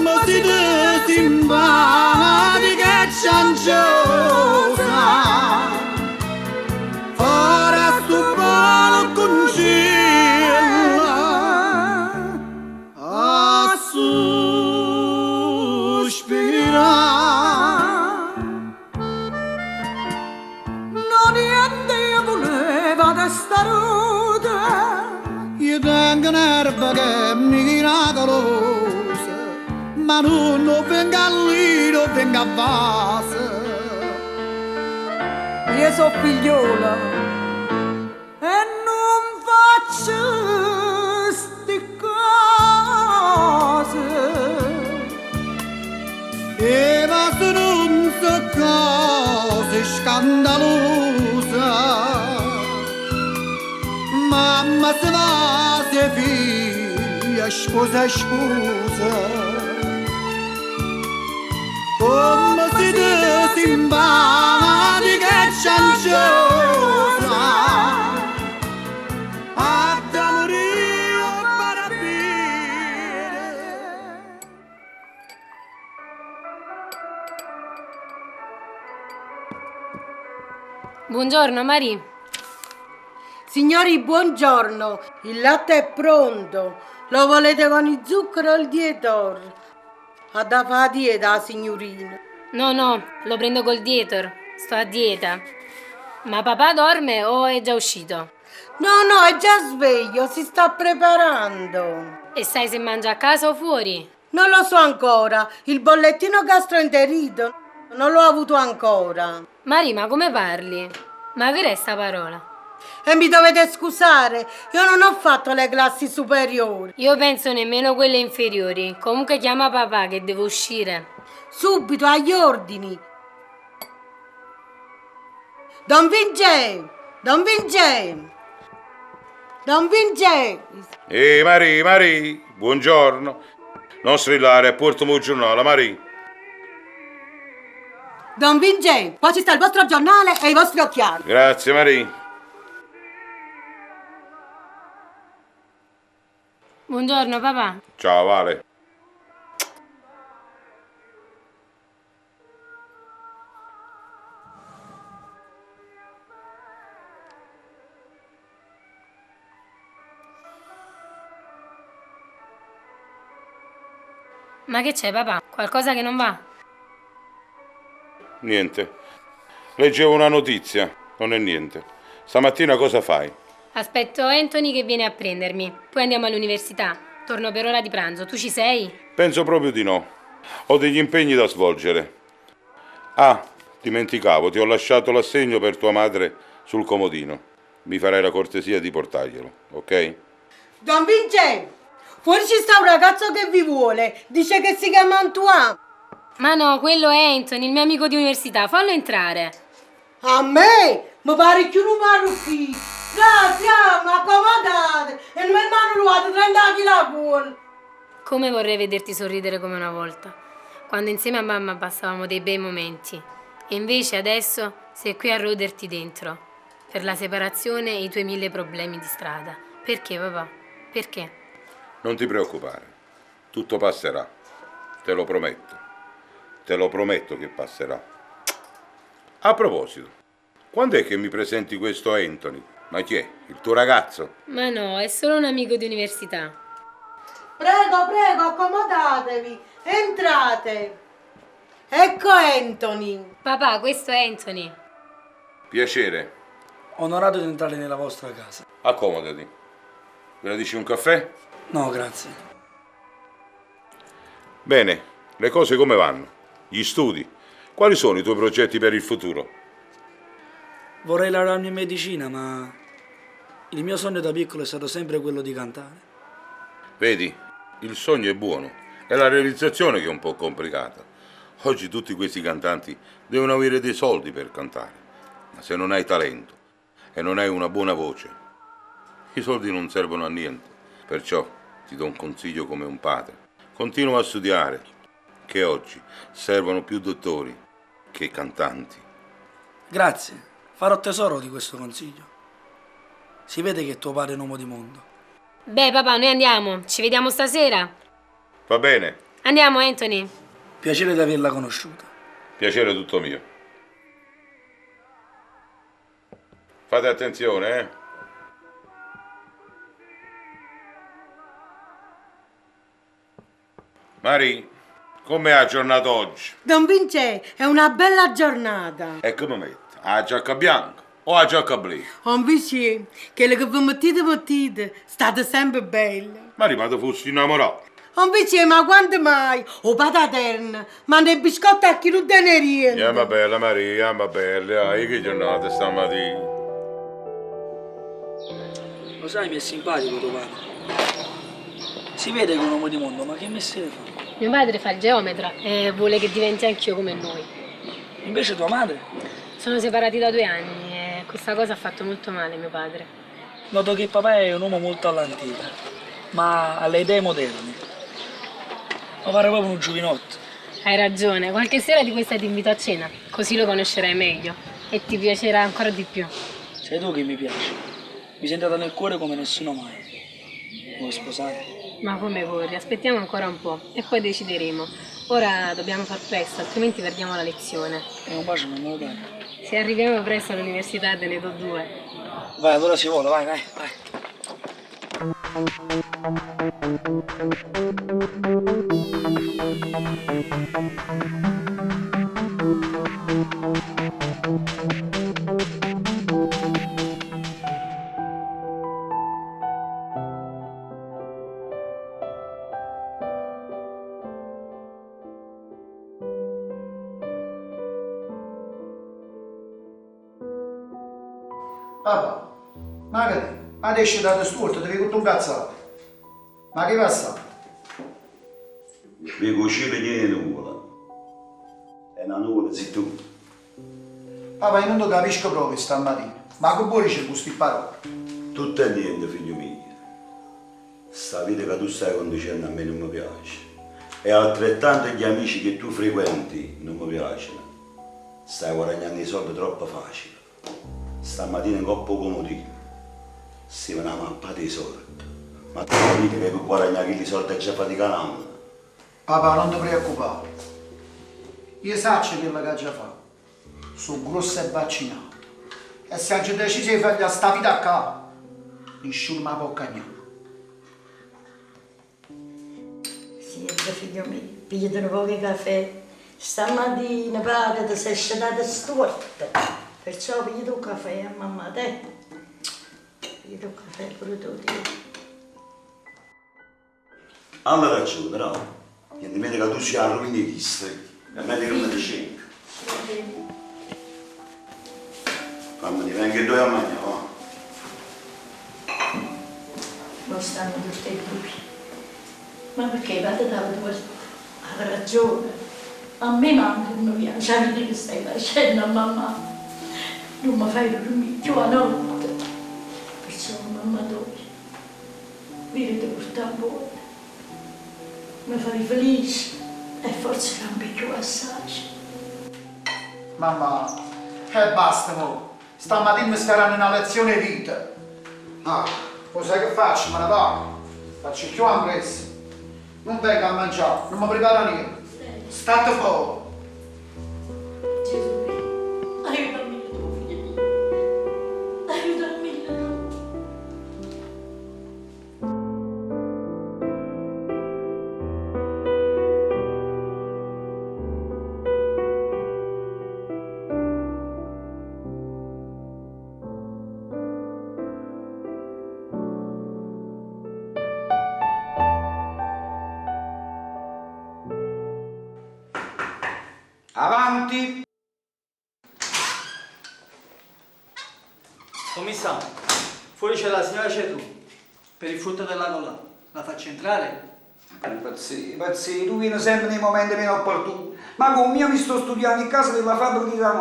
Come siete simpatica e cianciosa, fare sto palo con cella, a sospirare. Non niente voleva da staruta, Io tengo un'erba che è miracolosa, ma non venga lì, non venga a base. io so figliola e non faccio sti cose. E ma se non so cose scandalose, mamma se va, se figlia, sposa, sposa. Come siete simpatica e cianciosa, a da morire parabene. Buongiorno, Mari. Signori, buongiorno. Il latte è pronto. Lo volete con il zucchero o il dietor? Ha da fare dieta, signorina. No, lo prendo col dietor. Sto a dieta. Ma papà dorme o è già uscito? No, è già sveglio, si sta preparando. E sai se mangia a casa o fuori? Non lo so ancora. Il bollettino gastroenterito non l'ho avuto ancora. Mari, ma come parli? Ma vera è sta parola? E mi dovete scusare, io non ho fatto le classi superiori. Io penso nemmeno quelle inferiori. Comunque chiama papà che devo uscire. Subito, agli ordini. Don Vincenzo! Don Vincenzo! Don Vincenzo! Mari, buongiorno. Non strillare, portami il giornale, Mari. Don Vincenzo, qua ci sta il vostro giornale e i vostri occhiali. Grazie, Mari. Buongiorno, papà. Ciao, Vale. Ma che c'è, papà? Qualcosa che non va? Niente. Leggevo una notizia, non è niente. Stamattina cosa fai? Aspetto Anthony che viene a prendermi. Poi andiamo all'università. Torno per ora di pranzo. Tu ci sei? Penso proprio di no. Ho degli impegni da svolgere. Ah, dimenticavo, ti ho lasciato l'assegno per tua madre sul comodino. Mi farai la cortesia di portarglielo, ok? Don Vincenzo, fuori ci sta un ragazzo che vi vuole. Dice che si chiama Antoine. Ma no, quello è Anthony, il mio amico di università. Fallo entrare. A me? Mi pare che non parlo qui. Grazie, ma accomodate. E il mio hermano lo ha 30 kg la vuole. Come vorrei vederti sorridere come una volta, quando insieme a mamma passavamo dei bei momenti. E invece adesso sei qui a roderti dentro, per la separazione e i tuoi 1000 problemi di strada. Perché, papà? Perché? Non ti preoccupare, tutto passerà, te lo prometto. Te lo prometto che passerà. A proposito, quando è che mi presenti questo Anthony? Ma chi è? Il tuo ragazzo? Ma no, è solo un amico di università. Prego, accomodatevi. Entrate. Ecco Anthony. Papà, questo è Anthony. Piacere, Onorato di entrare nella vostra casa. accomodati. Gradisci un caffè? No, grazie. Bene, le cose come vanno? Gli studi? Quali sono i tuoi progetti per il futuro? Vorrei laurearmi in medicina, ma il mio sogno da piccolo è stato sempre quello di cantare. Vedi, il sogno è buono, è la realizzazione che è un po' complicata. Oggi tutti questi cantanti devono avere dei soldi per cantare, ma se non hai talento e non hai una buona voce, i soldi non servono a niente. Perciò ti do un consiglio come un padre. Continua a studiare, che oggi servono più dottori che cantanti. Grazie, farò tesoro di questo consiglio. Si vede che tuo padre è un uomo di mondo. Beh, papà, noi andiamo. Ci vediamo stasera. Va bene, Andiamo, Anthony. Piacere di averla conosciuta. Piacere tutto mio. Fate attenzione, eh? Mari, come ha giornata oggi? Don Vincenzo, è una bella giornata. E come mette? Ha giacca bianca o ha giacca blu? Don Vincenzo, quelle che vi mettete, state sempre belle. Mari, ma tu fossi innamorato. Don Vincenzo, ma quando mai? O pataterna, ma nei biscotti a chi non te ne riente. Chiama bella Maria, chiama bella, che giornata stamattina? Lo sai, mi è simpatico tuo padre. Si vede che è un uomo di mondo, ma che mestiere fa? Mio padre fa il geometra e vuole che diventi anch'io come noi. Invece tua madre? Sono separati da 2 anni e questa cosa ha fatto molto male mio padre. Noto che papà è un uomo molto all'antica, ma ha le idee moderne. Ma pare proprio un giovinotto. Hai ragione, qualche sera di questa ti invito a cena, così lo conoscerai meglio e ti piacerà ancora di più. Sei tu che mi piaci. Mi sei entrata nel cuore come nessuno mai. Vuoi sposare? Ma come vorrei, aspettiamo ancora un po' e poi decideremo. Ora dobbiamo far presto, altrimenti perdiamo la lezione. E un bacio non me lo dai? Se arriviamo presto all'università te ne do 2. Vai, allora si vola, vai, vai, vai. Papà, ma che te? Ma esci da storto, devi tutto un cazzato. Ma che passa? Mi cucina niente nuvola. E una nuvola sei tu. Papà, io non lo capisco proprio stamattina. Ma che vuoi dice queste parole? Tutto e niente, figlio mio. Sta vita che tu stai conducendo a me non mi piace. E altrettanto gli amici che tu frequenti non mi piacciono. Stai guadagnando i soldi troppo facili. Stamattina in coppa comodino. Si va una mappata di soldi. Ma tu capite che per guadagnare quei soldi è già faticando. Papà, non ti preoccupare. Io saccio quello che ha già fatto. Sono grosso e vaccinato. E se hai deciso di fargli sta vita a capo, nessuno mi può cagnare. Sì, figlio mio, pigliate un po' di caffè. Stamattina pare ti sei scelata storta. Perciò pigliate un caffè a mamma te. Pigliate un caffè pure tu, Dio. Alla ragione, no? Niente meno che tu sia a rovina di streghe. È meglio che me ne scenda. Fammi dire, venga due a mangiare, va? Non stanno tutte e due. Ma perché vado da due? Ha ragione. A me manca, non mi piace la vita che stai facendo, mamma. Non mi fai dormire più a notte. Perciò mamma dove? Venite portare buona. Mi fai felice e forse cambi più assaggi. Mamma, e basta mo. Stamattina mi staranno una lezione di vita. Ah, lo sai che faccio? Me ne vado. Faccio più ambrezza. Non vengo a mangiare, non mi prepara niente. State fuori. Gesù mio, aiutami tu, figlio mio. Aiutami tu. Avanti. Commissario, fuori c'è la signora Cetru per il frutto della collana. La faccio entrare? Pazzi, tu vieni sempre nei momenti meno opportuni. Ma come io mi sto studiando in casa della fabbrica di la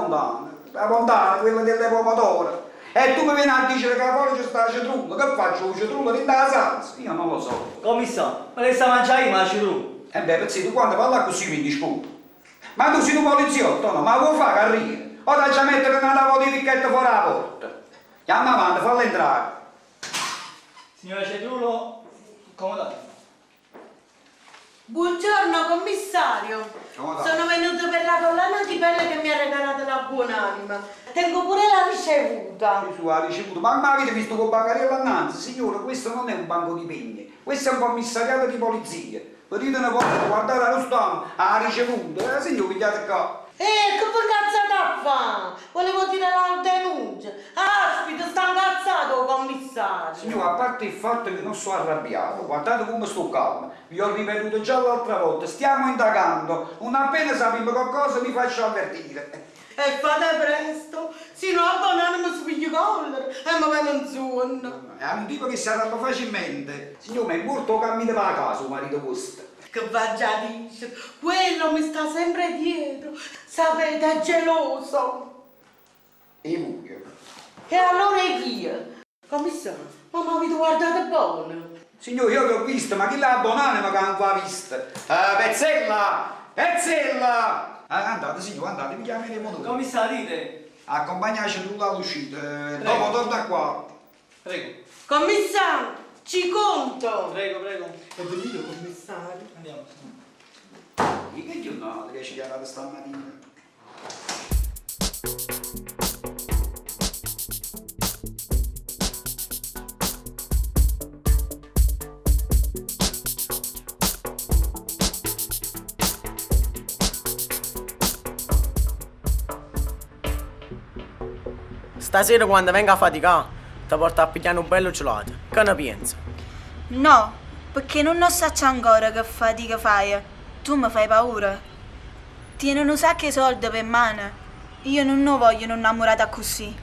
montana, quella delle pomodore. E tu mi vieni a dire che fuori c'è sta la cetrulla, che faccio con la cetrulla dentro la salsa? Io non lo so. Commissario, ma lei sta mangiando io, ma la Cetru? E beh, pazzi, tu quando parla così mi disputi. Ma tu sei un poliziotto, no? Ma vuoi fare carriera? O dai già mettere una tavola di picchetta fuori la porta? Andiamo avanti, falla entrare. Signora Cetrulo, accomodate. Buongiorno commissario, sono venuto per la collana di pelle che mi ha regalato la buonanima. Tengo pure la ricevuta. Gesù ha ricevuto, ma avete visto con bancarella annanzi? Signore, questo non è un banco di penne, questo è un commissariato di polizia. Vedete una volta, guardate allo stampo, ha ricevuto, signore, pigliate qua. Che cazzata fa? Volevo dire la denuncia. Aspetta, sta incazzato commissario. Signore, a parte il fatto che non sto arrabbiato, guardate come sto calmo. Vi ho ripetuto già l'altra volta, stiamo indagando. Non appena sappiamo qualcosa mi faccio avvertire. E fate presto, se no a banana mi spigli collera e mi viene un sonno. È un tipo che si arrabbia facilmente. Signore, ma è morto o cammina per la casa, marito vostro? Che va già dice, quello mi sta sempre dietro, sapete, è geloso. E voi? E allora è chi? Commissario, ma mi avete guardato buono. Signore, io vi ho visto, ma chi l'ha abbonata che non va vista? Pezzella! Pezzella! Andate, signore, andate, vi chiameremo noi. Commissario, dite. Accompagnateci tu all'uscita, dopo torna qua. Prego. Commissario, ci conto. Prego, prego. È venuto commissario. Andiamo. E che giornata che ci chiamate stamattina? Stasera quando venga a faticare, ti porto a pigliare un bello gelato. Che ne pensi? No, perché non so ancora che fatica fai. Tu mi fai paura. Tieni un sacco di soldi per mano. Io non ne voglio non innamorata così.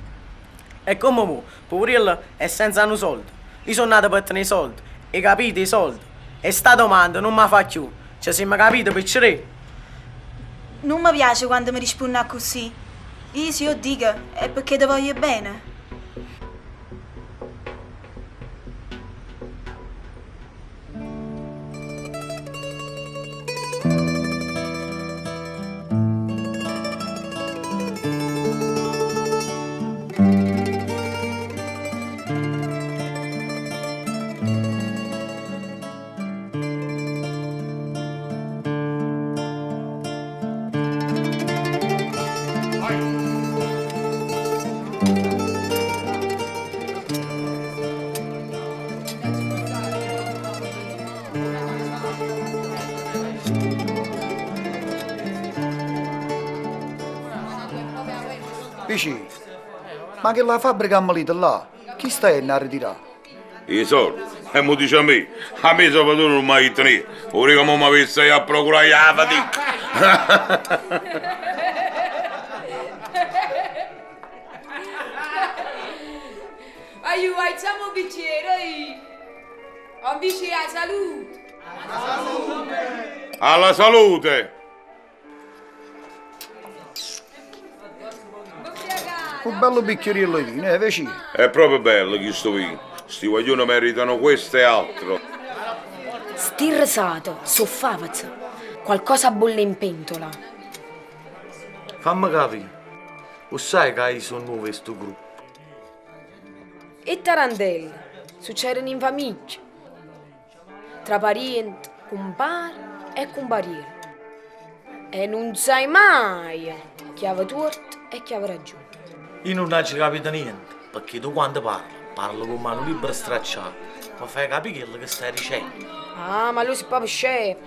E come mu? Poverello è senza un soldo. Io sono nato per tenere i soldi. E capite i soldi? E sta domanda non mi fa più. Ci siamo capiti piccere? Non mi piace quando mi rispondi così. Io se io dico è perché ti voglio bene. Vicino, ma che la fabbrica ammolita là? Chi stai a ritirare? I soldi? E mo dice a me Salvatore non mai tenere. Ora che mo mi avesse a procurare la fatica. Aiuto, un bicchiere. Un bicchiere a salute. Alla salute! Un bello bicchierino di vino, vicino. È proprio bello questo vino. Sti guaglioni meritano questo e altro. Sti risato, soffavazza. Qualcosa bolle in pentola. Fammi capire. Lo sai che hai sono nuovo questo gruppo? E tarantelle, succedono in famiglia. Tra parenti, compare e compariere. E non sai mai chi aveva torto e chi aveva ragione. Io non ho capito niente, perché tu quando parli con mano libera stracciata, ma fai capire quello che stai dicendo. Ah, ma lui si proprio scemo.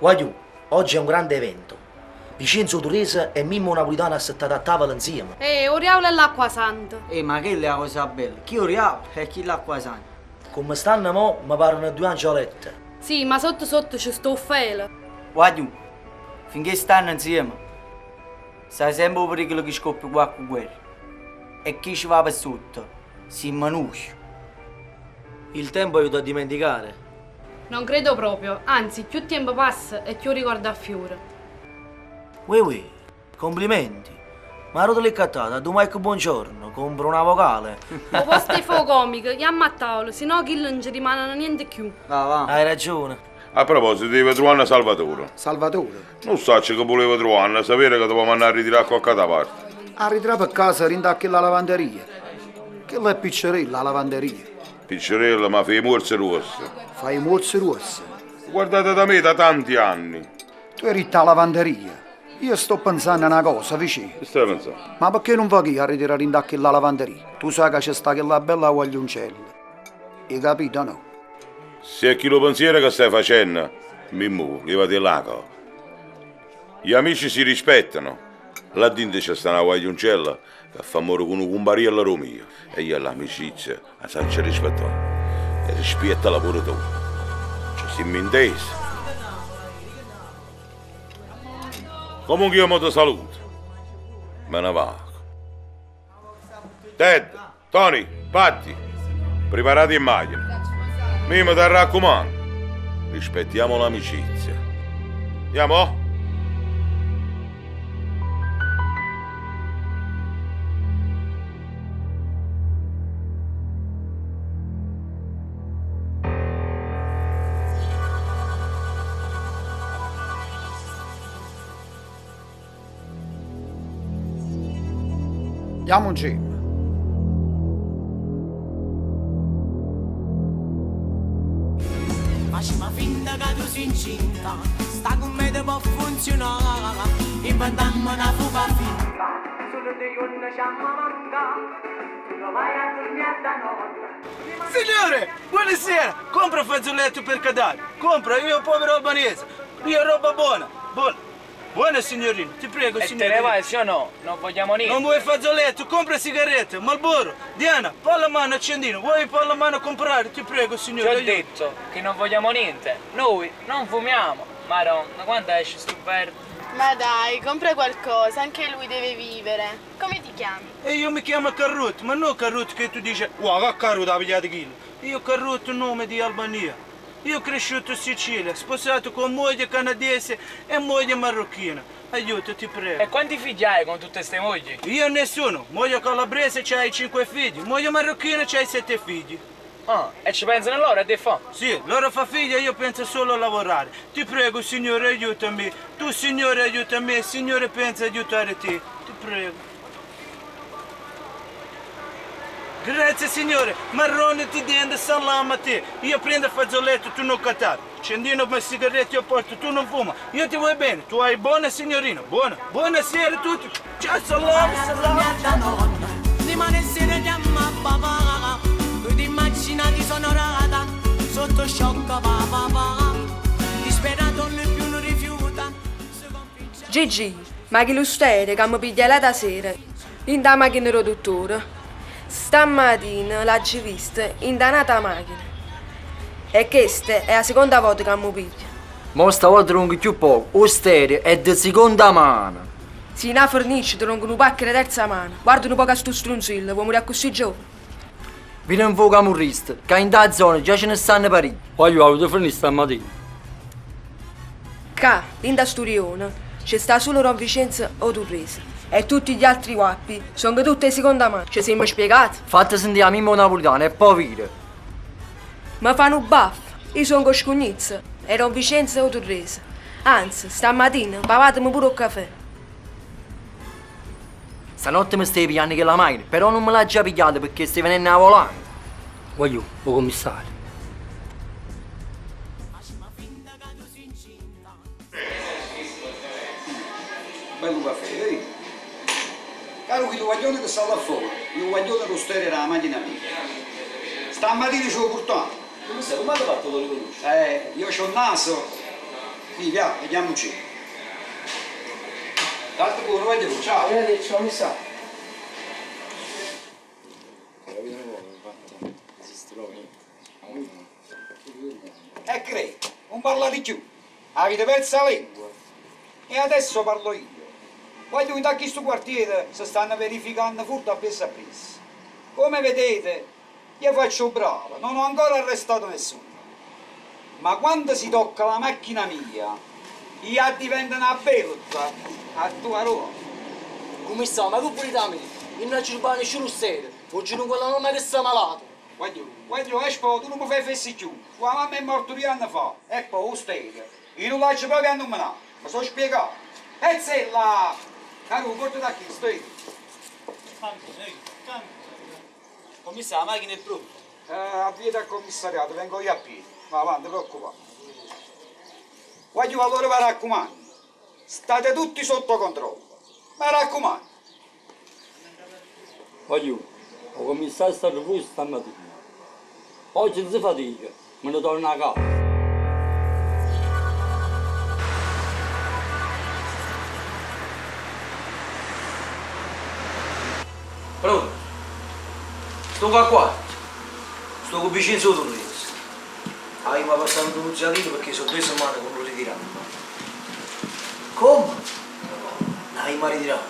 Guagliù, oggi è un grande evento. Vincenzo Turese e Mimmo Napolitano assettati a tavola insieme. Oriolo e l'acqua santa. Ma che è la cosa bella? Chi Oriolo e chi l'acqua santa? Come stanno mo, mi parlano due angiolette. Sì, ma sotto sotto c'è sto Offele. Guagliù, finché stanno insieme, sai sempre il pericolo che scoppia qualche guerra. E chi ci va per sotto si manuscia. Il tempo aiuta a dimenticare. Non credo proprio, anzi, più tempo passa e più ricorda a fiore. Uè, complimenti. Ma la rotella è cattata, tu Mike buongiorno, compro una vocale. O posto di fuoco comico, chiama a tavola, sennò chi non ci rimane niente più. Hai ragione. A proposito, devi trovare Salvatore. Salvatore? Non so che voleva trovare, sapere che dovevamo andare a ritirare a qualche parte. A ritirare per casa rindacchi la lavanderia. Che la è piccerella, la lavanderia. Piccerella, ma fai morse rosse. Fai mozze rosse. Guardate da me da tanti anni. Tu eri a lavanderia. Io sto pensando a una cosa, vicino. Che stai pensando? Ma perché non va chi a ritirare in tacca la lavanderia? Tu sai che c'è sta quella bella guaglioncella. Hai capito, no? Se è chi lo pensiero che stai facendo, Mimmo, levati la cosa. Gli amici si rispettano. Là dentro c'è sta una guaglioncella che fa morire con un cumbariello romio. E io l'amicizia la faccio rispettare. E rispettala pure tu. Ci siamo intesi. Comunque io ti saluto. Me ne vado. Ted, Tony, Patti, preparati in macchina. Mimo, ti raccomando, rispettiamo l'amicizia. Andiamo? Andiamo insieme. Facciamo finta che tu sei incinta, sta con me può funzionare, inventammo una fuga finta, solo di giorno ci manca, tu vai a dormire da notte. Signore, buonasera, compra un fazzoletto per cadavere, compra, io povero albanese, io roba buona, buona. Buona signorina, ti prego signorina. E te ne vai, sì o no? Non vogliamo niente. Non vuoi fazzoletto, compra sigarette, Marlboro. Diana, palla mano accendino, vuoi palla mano comprare? Ti prego signore. Ti ho detto che non vogliamo niente. Noi non fumiamo. Madonna, quando esce sto verde? Ma dai, compra qualcosa, anche lui deve vivere. Come ti chiami? E io mi chiamo Carrot, ma non Carrot che tu dici, wow, che Carrot ha pigliato chilo. Io Carrot, nome di Albania. Io cresciuto in Sicilia, sposato con moglie canadese e moglie marocchina. Aiuto, ti prego. E quanti figli hai con tutte queste mogli? Io nessuno. Moglie calabrese c'hai 5 figli, moglie marocchina c'hai 7 figli. Ah, e ci pensano loro e te fa? Sì, loro fa figlia e io penso solo a lavorare. Ti prego, signore, aiutami. Tu, signore, aiuta me. Signore, pensa aiutare te. Ti prego. Grazie signore, marrone ti dente, salama a te. Io prendo il fazzoletto, tu non cattare. Accendino per sigarette io porto, tu non fuma. Io ti vuoi bene, tu hai buona signorina, buona. Buonasera a tutti. Ciao, salama. Rimane sera chiama papà, tu ti immagini disonorata, sotto shock papà, disperato non più non rifiuta. Gigi, ma che lo stai che mi piglia la sera? In da macchina roduttore. Stamattina l'ho vista in danata macchina. E questa è la seconda volta che mi piglia. Ma stavolta non più poco, o stereo è di seconda mano. Se in una fornice tronco un pacco di terza mano, guarda un po' a sto stronzillo, può morire così giovane. Vieni un po' camurrista, che in da zona già ce ne stanno parecchi. Voglio avuto fornire stamattina. Qua, in da Sturione, c'è sta solo Ron Vicenza o Turrese. E tutti gli altri guappi sono tutte di seconda mano. Ci siamo spiegati? Fate sentire a Mimmo Napolitano, è povero. Ma fanno baff. Io sono con Scugnizza e Ron Vicenza o Turrese. Anzi, stamattina pavatemi pure un caffè. Stanotte mi stai pigliando che la macchina, però non me l'ha già pigliata perché stai venendo a volante. Voglio, o commissario. Bello caffè, vedi? Caro che tu guaglione che sta là fuori, io guaglione lo stereo era la macchina mia. Stamattina ce l'ho portato. Come stai? Come hai fatto lo riconosci? Io c'ho il naso. Qui, via, vediamoci. Tanto pure, voglio, ciao. Arrivederci, commissario. E credi, non parla di più. Avete perso la lingua. E adesso parlo io. Voglio da questo quartiere si stanno verificando furto a presa a presa. Come vedete, io faccio bravo, non ho ancora arrestato nessuno. Ma quando si tocca la macchina mia, io divento una belva a tua Roma. Commissario, ma che pure da me? Io non ci rubo nessuno sede. Oggi non quella nonna che sta malato. Voglio, tu non mi fai fessi più. Tua mamma è morta 2 anni fa. E poi lo stede. Io non lascio proprio a nominare. Mi sono spiegato. E sei là. Caro, porta da qui, stai. Commissario, la macchina è pronta. Avviate al commissariato, vengo io a piedi. Ma avanti, preoccupate. Voglio valore, mi raccomando. State tutti sotto controllo. Mi raccomando. Voglio, il commissario è stato lui stamattina. Oggi non si fatica, me ne torno a casa. Pronto? Sto qua. Sto con Vincenzo Torres. Ah, io mi ha passato un denunziatino perché sono 2 settimane che non lo ritirato. Come? Ah, io mi ritirato.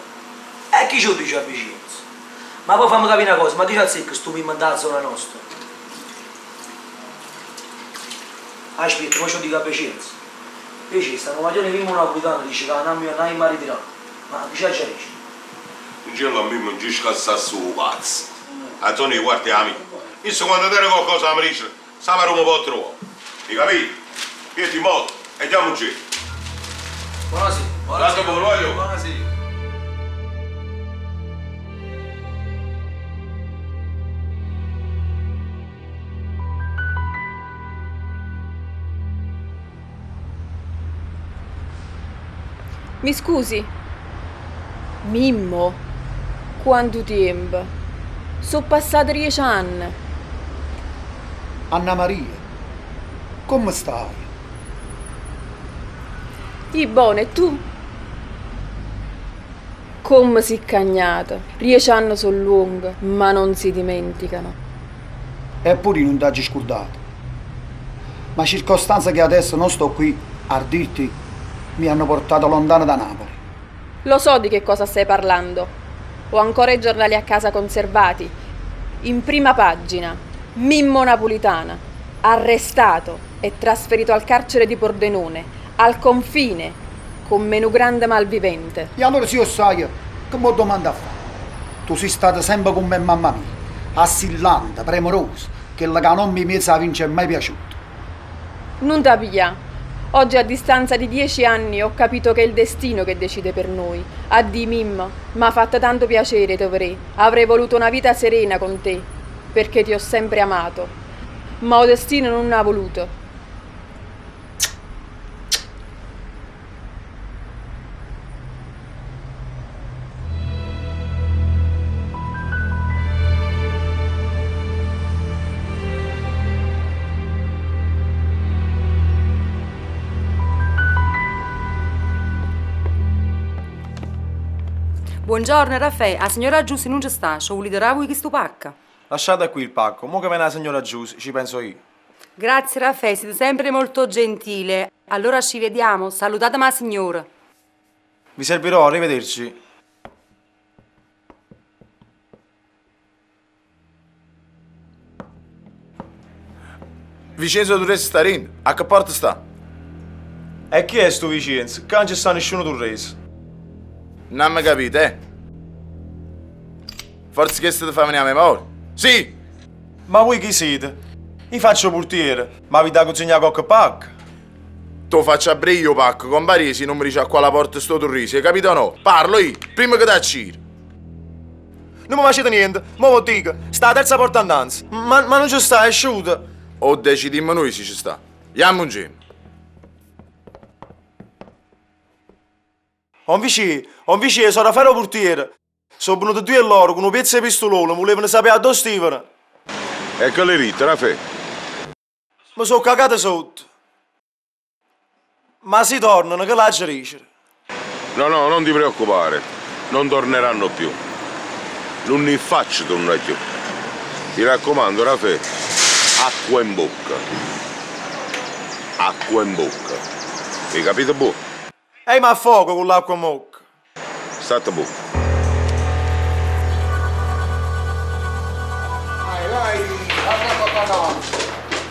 E chi ci lo dice a Vincenzo? Ma poi fammi capire una cosa, ma dice a sé che sto mi mandando la zona nostra. Aspetta, ma ci dico a Vincenzo. Invece sta nuovaglione prima napolitano dice che non mi ha ritirato. Ma chi ci ha dice? Non c'è la mia, non ci scassa su pazzo. A zona guardi amico. Io quando te qualcosa mi dice, stiamo un po' troppo. Mi capite? Io ti moto e andiamo in giro. Buonasera. Buonasera. Buonasera. Mi scusi? Mimmo? Quanto tempo? Sono passati 10 anni. Anna Maria, come stai? I buono, e tu? Come si è cagnata. 10 anni sono lunghi, ma non si dimenticano. Eppure non ti hagi scordato. Ma circostanze che adesso non sto qui a dirti mi hanno portato lontano da Napoli. Lo so di che cosa stai parlando. Ho ancora i giornali a casa conservati. In prima pagina, Mimmo Napolitana, arrestato e trasferito al carcere di Pordenone, al confine, con meno grande malvivente. E allora se io sai, che mi domanda a fare? Tu sei stata sempre con me mamma mia, assillante, premurosa, che la non mi mezza vince mai piaciuto. Non da piglia. Oggi, a distanza di 10 anni, ho capito che è il destino che decide per noi. Addio, Mimmo, mi ha fatto tanto piacere, Tovré. Avrei voluto una vita serena con te, perché ti ho sempre amato. Ma il destino non ha voluto. Buongiorno Raffaele, la signora Giussi non ci sta, ci vuole dare voi questo pacca. Lasciate qui il pacco, mo che viene la signora Giussi, ci penso io. Grazie Raffaele, siete sempre molto gentile. Allora ci vediamo, salutatemi la signora. Vi servirò, arrivederci. Vincenzo Torres sta in? A che parte sta? E chi è sto Vincenzo? Che non ci sta nessuno Torres. Non mi capite, eh? Forse che state fa venire a memoria? Sì! Ma voi chi siete? Io faccio portiere, ma vi da consegnare qualche pacco? Tu faccio a io pacco, con Baresi non mi dice a quale porta sto Torresi, hai capito o no? Parlo io, prima che dacci. Non mi facete niente, mo vi dico, sta la terza porta annanzi, ma non ci sta, è asciutta. O decidiamo noi se ci sta. Andiamo un giro. Ho invece sono Raffaele portiere. Sono venuti 2 loro con un pezzo di pistolone, volevano sapere dove stivano. Ecco le ritte, Raffaele. Mi sono cagato sotto. Ma si tornano, che la gerisce. No, non ti preoccupare. Non torneranno più. Non ne faccio tornare più. Ti raccomando, Raffaele, acqua in bocca. Acqua in bocca. Hai capito, boh? Ehi, ma a fuoco con l'acqua in bocca. State bocca. Vai,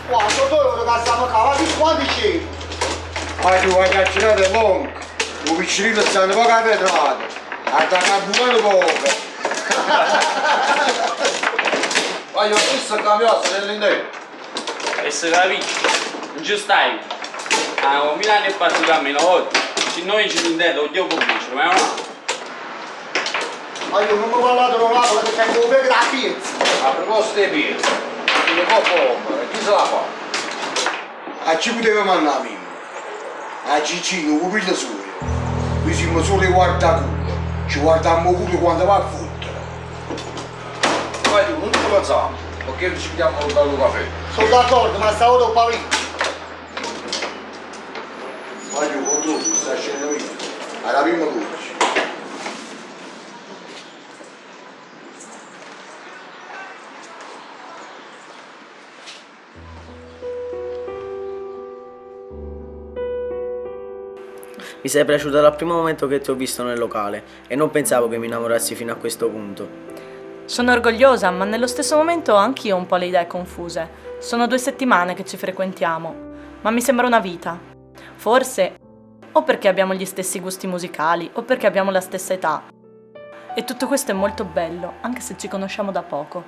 quando tu che stiamo cavati quanti c'eri? Ma tu hai accettato monk, un vicino stanno poco a vetrata, attaccato buono poco. Voglio questo cambiato nell'indetto. E se capisci, non ci stai. A Milano e Pazzo cammino oggi. Se noi ci intendo, oddio pubblico, ma no? Ma io non mi parlato con l'acqua che tengo un po' da pizza. A proposito di pizza, ne può pompa, chi se la fa? A chi poteva mandare mio? A Gigi non piglia solo. Noi siamo solo i guardaculo. Ci guardiamo pure quando va a fottere. Vai tu, non ti pensare, perché ci vediamo al caffè. Sono d'accordo, ma stavo pavino. Vai tu, controllo, stai scendendo via. Alla prima luce. Mi sei piaciuta dal primo momento che ti ho visto nel locale e non pensavo che mi innamorassi fino a questo punto. Sono orgogliosa, ma nello stesso momento anch'io ho un po' le idee confuse. Sono 2 settimane che ci frequentiamo, ma mi sembra una vita. Forse o perché abbiamo gli stessi gusti musicali o perché abbiamo la stessa età. E tutto questo è molto bello, anche se ci conosciamo da poco.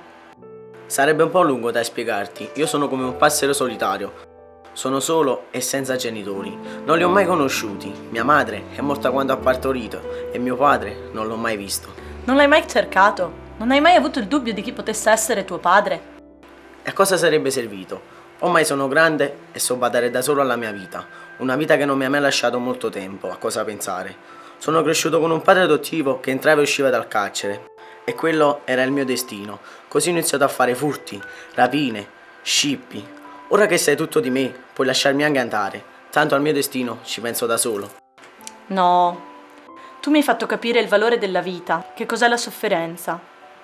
Sarebbe un po' lungo da spiegarti. Io sono come un passero solitario. Sono solo e senza genitori. Non li ho mai conosciuti. Mia madre è morta quando ha partorito e mio padre non l'ho mai visto. Non l'hai mai cercato? Non hai mai avuto il dubbio di chi potesse essere tuo padre? E a cosa sarebbe servito? Ormai sono grande e so badare da solo alla mia vita. Una vita che non mi ha mai lasciato molto tempo a cosa pensare. Sono cresciuto con un padre adottivo che entrava e usciva dal carcere. E quello era il mio destino. Così ho iniziato a fare furti, rapine, scippi. Ora che sai tutto di me, puoi lasciarmi anche andare. Tanto al mio destino ci penso da solo. No. Tu mi hai fatto capire il valore della vita, che cos'è la sofferenza.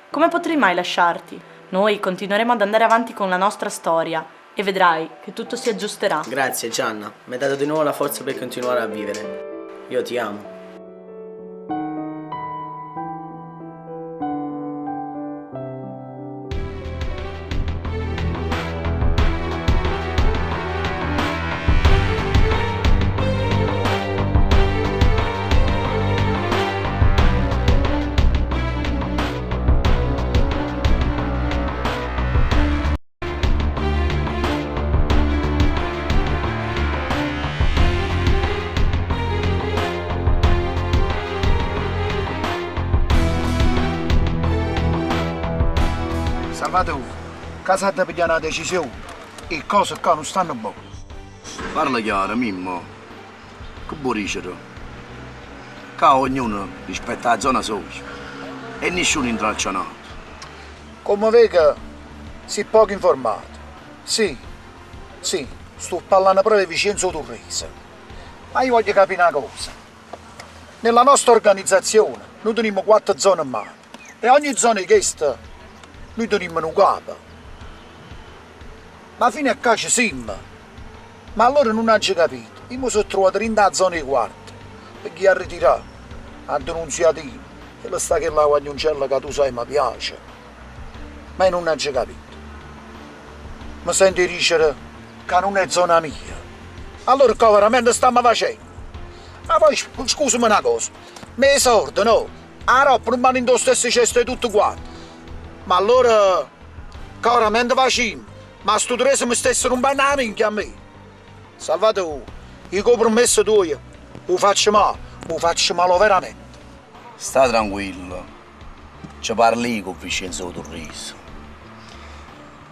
Come potrei mai lasciarti? Noi continueremo ad andare avanti con la nostra storia e vedrai che tutto si aggiusterà. Grazie Gianna, mi hai dato di nuovo la forza per continuare a vivere. Io ti amo. Salvatore, casa da pigliare una decisione e cose qua non stanno buone. Parla chiaro, Mimmo. Che vuoi dire? Qua ognuno rispetta la zona sua e nessuno intralcianato. Come vedi, sei poco informato. Sì, sto parlando proprio di Vincenzo Turrese. Ma io voglio capire una cosa. Nella nostra organizzazione noi teniamo 4 zone in mano e ogni zona di questa noi teniamo un capo. Ma fino a qua ci siamo. Ma allora non hanno capito. Io mi sono trovato in da zona di quarto. Perché ha ritirato, ha denunziatino. E lo sta che la guagnoncella che tu sai mi piace. Ma io non hanno capito. Mi senti dicere che non è zona mia. Allora che veramente stiamo facendo? Ma poi scusami una cosa. Mi sordo, no? La roba non vanno in lo stesso cesto di tutto quanto. Ma allora, veramente facciamo? Ma sto Teresa mi stesse rompendo la minchia a me. Salvatore, il compromesso tuo, lo facciamo veramente. Sta tranquillo. Ci parli con Vincenzo Turrese.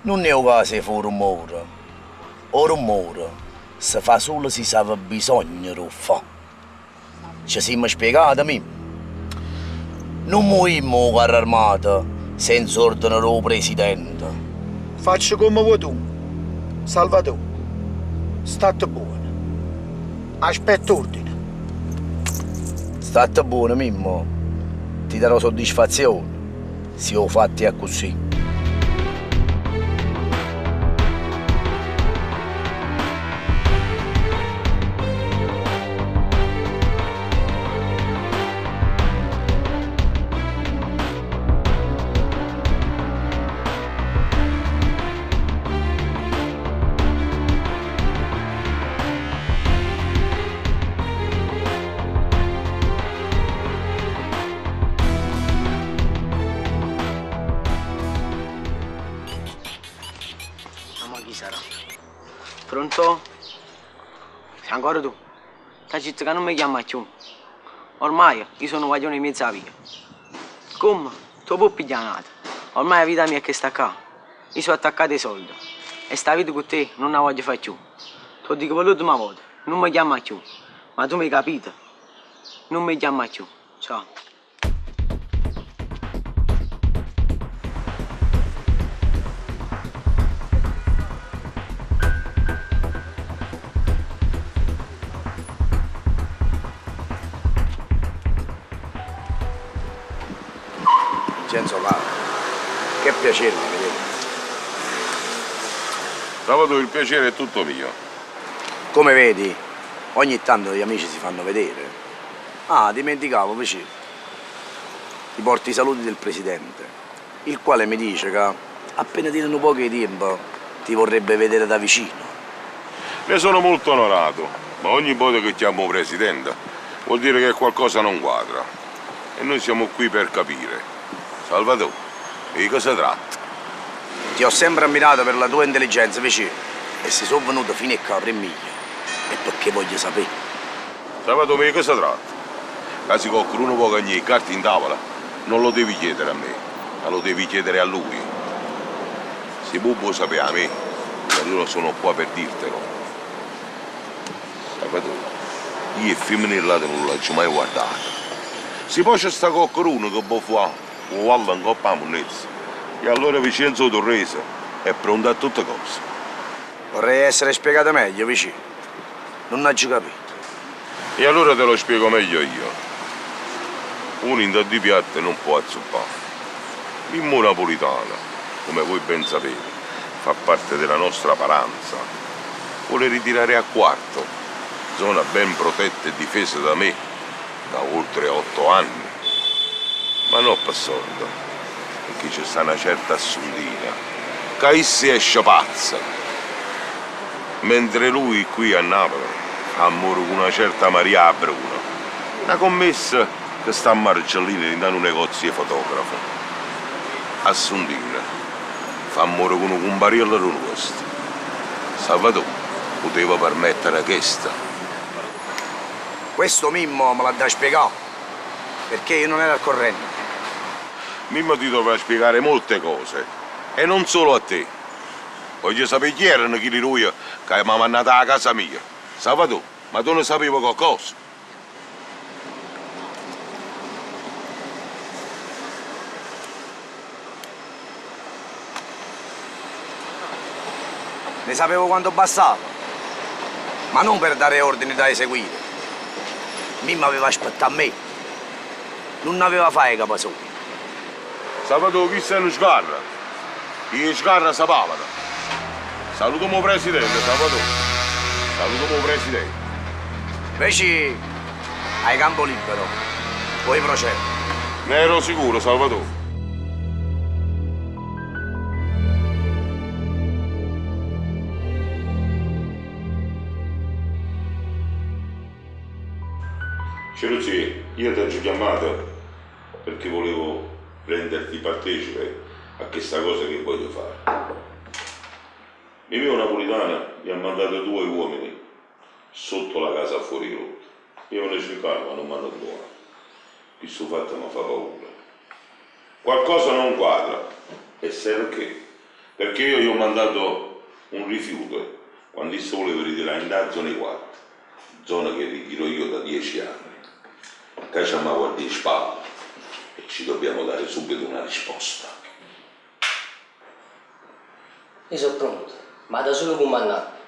Non è un caso che fa rumore. O rumore si fa solo se si aveva bisogno di fare. Ci siamo spiegati, mi? Non muoviamo la carro armata senza ordine del presidente. Faccio come vuoi tu, Salvatore. State buono. Aspetto ordine. State buono, Mimmo. Ti darò soddisfazione se ho fatti a così. Pronto? Sei ancora tu? Ti hai detto che non mi chiama più. Ormai io sono un guaglione in mezzo a via. Come? Tu puoi pigliare. Ormai la vita mia è che sta qua. io sono attaccato ai soldi. E sta vita con te non la voglio fare più. Te lo dico per l'ultima volta, non mi chiama più. Ma tu mi hai capito? Non mi chiama più. Ciao. Vincenzo caro, che piacere vedere. Sabato, il piacere è tutto mio. Come vedi, ogni tanto gli amici si fanno vedere. Ah, dimenticavo, vicino. Ti porti i saluti del presidente, il quale mi dice che appena tiene un po' di tempo ti vorrebbe vedere da vicino. Ne sono molto onorato, ma ogni volta che chiamo presidente vuol dire che qualcosa non quadra. E noi siamo qui per capire. Salvatore, di cosa tratta? Ti ho sempre ammirato per la tua intelligenza, vicino, e se sono venuto fino a qua per miglia è perché voglio sapere. Salvatore, di cosa tratta? Casi qualcuno può cagnare i carte in tavola, non lo devi chiedere a me, ma lo devi chiedere a lui. Se può sapere a me, allora sono qua per dirtelo. Salvatore, io e femminile non l'ho mai guardato. Se poi c'è sta qualcuno che può fare un vallo in coppa a monnezza, e allora Vincenzo Torrese è pronto a tutte cose. Vorrei essere spiegato meglio, vicino. Non ho capito. E allora te lo spiego meglio io. Un inda di piatte non può azzuppare. Mimmo napolitana, come voi ben sapete, fa parte della nostra paranza. Vuole ritirare a Quarto, zona ben protetta e difesa da me da oltre 8 anni. Ma non per sordo, perché c'è sta una certa Assundina, che si esce pazza. Mentre lui qui a Napoli ammora con una certa Maria Bruna, una commessa che sta a Marcellina in un negozio di fotografo. Assundina fa ammore con un compariello nostro. Salvatore poteva permettere questa. Questo Mimmo me l'ha da spiegare, perché io non ero al corrente. Mimmo ti doveva spiegare molte cose, e non solo a te. Voglio sapere chi erano quelli lui che mi ha mandato a casa mia. Salvatore, ma tu ne sapevi qualcosa? Ne sapevo quanto bastava, ma non per dare ordini da eseguire. Mimmo aveva aspettato a me, non aveva fare capo solo. Salvatore, chi sei in sgarra? In sgarra sapavano. Salutiamo presidente, Salvatore. Salutiamo presidente. Invece hai campo libero, puoi procedere. Ne ero sicuro, Salvatore. Ceruzzi, io ti ho chiamato perché volevo renderti partecipe a questa cosa che voglio fare. Mimmo Napolitana mi ha mandato 2 uomini sotto la casa fuori rotta. Io me ne cercavo, ma non mi hanno trovato. Questo fatto mi fa paura. Qualcosa non quadra. E sai perché? Perché io gli ho mandato un rifiuto quando si voleva ritirare in da zona 4, zona che ritiro io da 10 anni. Che ci hanno guardato in spalle e ci dobbiamo dare subito una risposta. Io sono pronto, ma da solo comandante.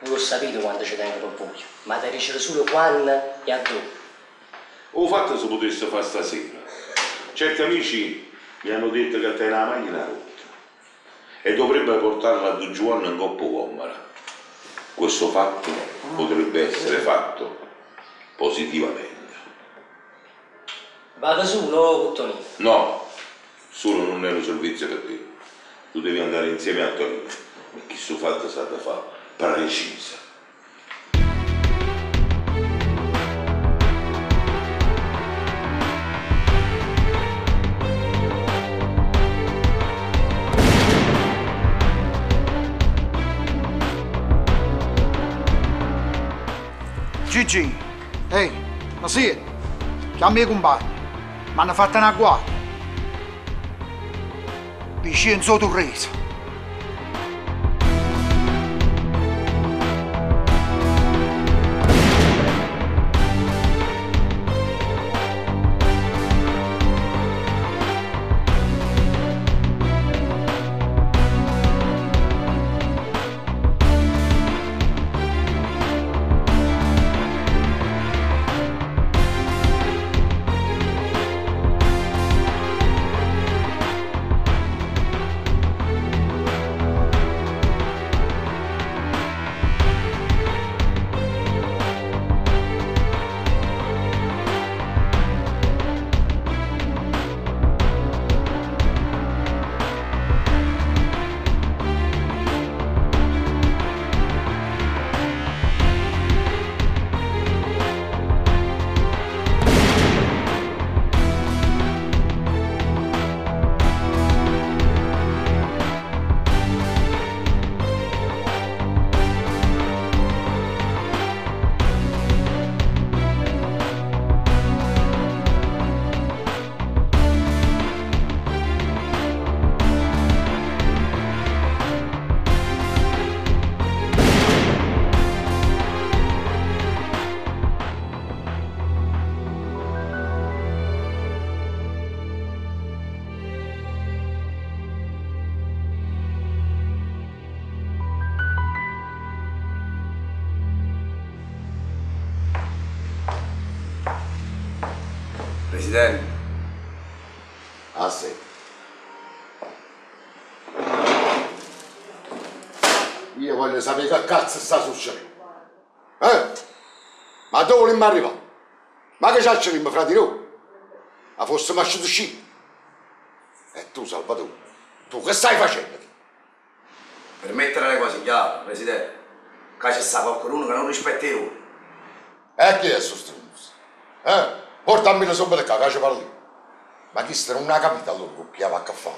Non ho sapito quando ci tengo per voi, ma ti dice solo quando e a dove. Ho fatto se potesse fare stasera. Certi amici mi hanno detto che te la macchina rotta e dovrebbe portarla a Don Giovanni in Coppa Commara. Questo fatto potrebbe essere fatto positivamente. Vado solo, Cottonino? No, solo non è un servizio per te. Tu devi andare insieme a Tonino, perché questo fatto sa da fare precisa. Gigi, ehi, ma sì, chiami i compagni, mi hanno fatto una guardia. Vincenzo Torrese, Presidente. Ah sì. Io voglio sapere che cazzo sta succedendo. Ma dove vogliamo arrivare? Ma che c'acceremo fra di noi? Ma fosse masciuto uscire. E tu, Salvatore, tu che stai facendo? Per mettere le cose chiare, Presidente, che c'è sta qualcuno che non rispetta i ruoli. E chi è questo stronzo? Portammi le somme qua, che ci parli. Ma chi sta non ha capito allora con chi va a fare?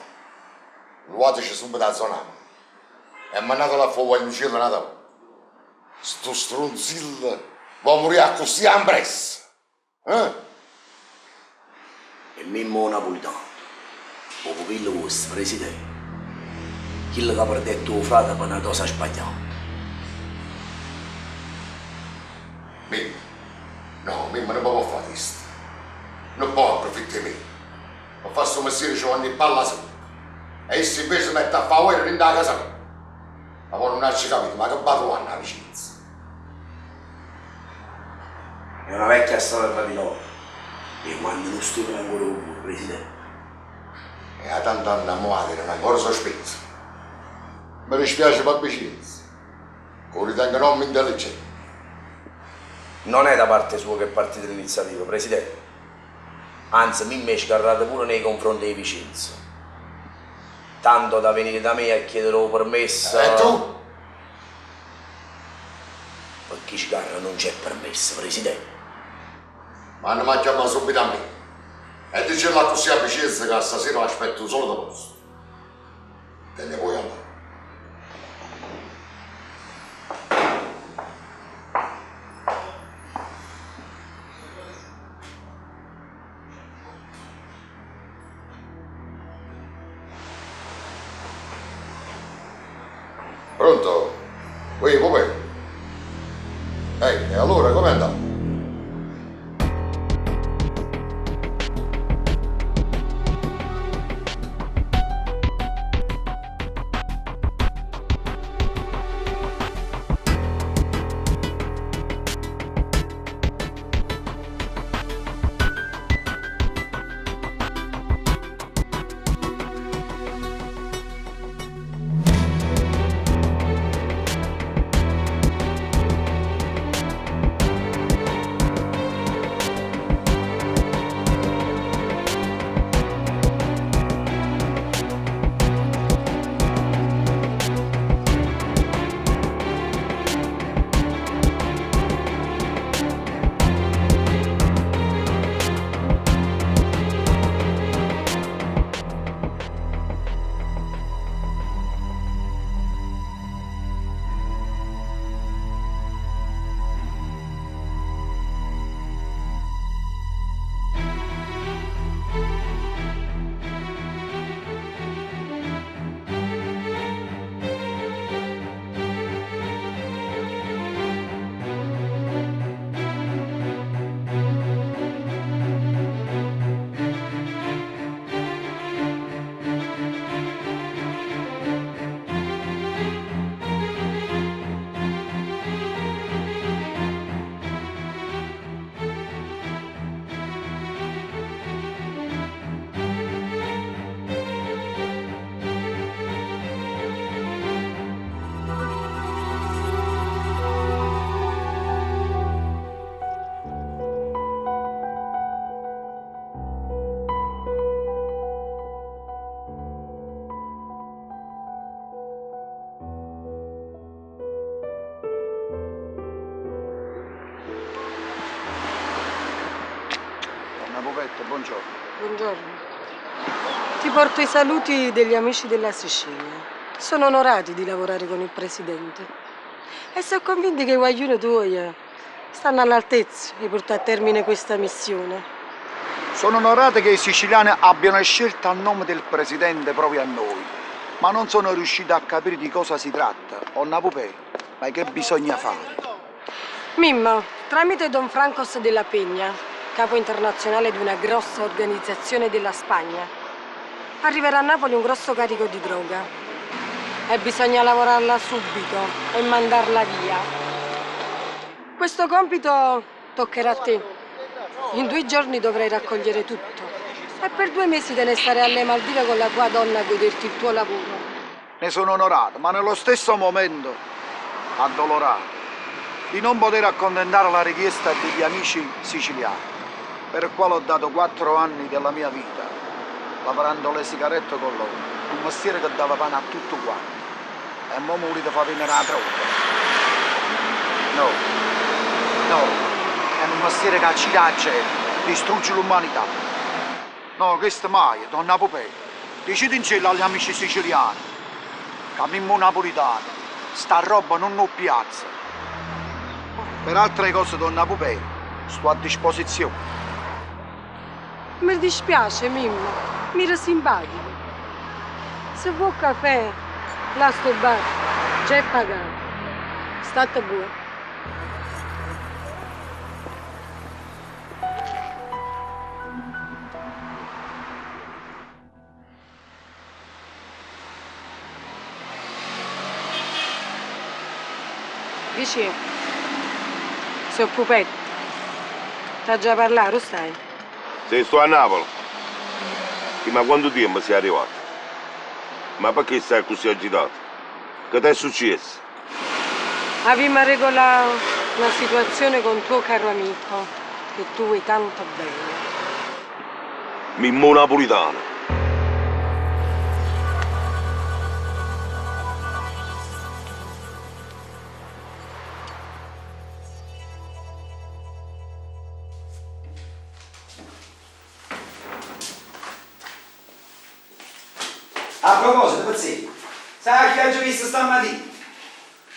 Ruoteci subito a zona. E mandato la fuoco in cielo Natale. Sto stronzillo va a morire così ampresso. E Mimmo Napolitano, o pupillo vostro, Presidente, quello che ha perdetto il frate per una cosa sbagliata. Mimmo, no, Mimmo non può fare questo. Non può approfittare di me. Ma fa sto mestiere Giovanni Palla solo. E se invece si mette a favore dentro la casa mia. Ma poi non ha capito, ma che batto hanno la vicinanza? È una vecchia storia tra di loro. E quando non stupida ancora un Presidente. E a tanto anni a muovere non è ancora sospetto. Mi dispiace per vicinanza. Lo ritengo non intelligente. Non è da parte sua che è partita l'iniziativa, Presidente. Anzi, mi è scarrata pure nei confronti di Vicenza. Tanto da venire da me a chiedere un permesso. E tu? Per chi scarra non c'è permesso, Presidente. Ma non mi ha chiamato subito a me. E dicerla così a Vicenza che stasera aspetto solo da posto. Te ne puoi andare. Pronto? Ui, come? E allora com'è andato? Buongiorno. Buongiorno. Ti porto i saluti degli amici della Sicilia. Sono onorati di lavorare con il Presidente. E sono convinti che i guaglioni tuoi stanno all'altezza di portare a termine questa missione. Sono onorato che i siciliani abbiano scelto a nome del Presidente proprio a noi, ma non sono riuscito a capire di cosa si tratta. Onnapupè, ma che bisogna fare? Mimmo, tramite Don Francos della Peña, capo internazionale di una grossa organizzazione della Spagna, arriverà a Napoli un grosso carico di droga e bisogna lavorarla subito e mandarla via. Questo compito toccherà a te. In 2 giorni dovrei raccogliere tutto. E per 2 mesi te ne stare alle Maldive con la tua donna a goderti il tuo lavoro. Ne sono onorato, ma nello stesso momento addolorato di non poter accontentare la richiesta degli amici siciliani, per il quale ho dato 4 anni della mia vita, lavorando le sigarette con loro, un mestiere che dava pane a tutto quanto. E mo' mi volete far venire la droga. No, è un mestiere che accide la gente, distrugge l'umanità. No, questo mai, donna Popea, dicete in cielo agli amici siciliani, che a Mimmo Napolitano, sta roba non ho piazza. Per altre cose, donna Popea, sto a disposizione. Mi dispiace, Mimmo, mi era simpatico. Se vuoi caffè, là sto bar, già è pagato. State buono. Dici, sono Pupetto. T'ha già parlato, stai? Se sto a Napoli. Ma quanto tempo sei arrivato? Ma perché stai così agitato? Che ti è successo? Abbiamo regolato una situazione con tuo caro amico, che tu vuoi tanto bene. Mimmo Napolitano. A proposito, Pazzi, sai che ho visto stamattina?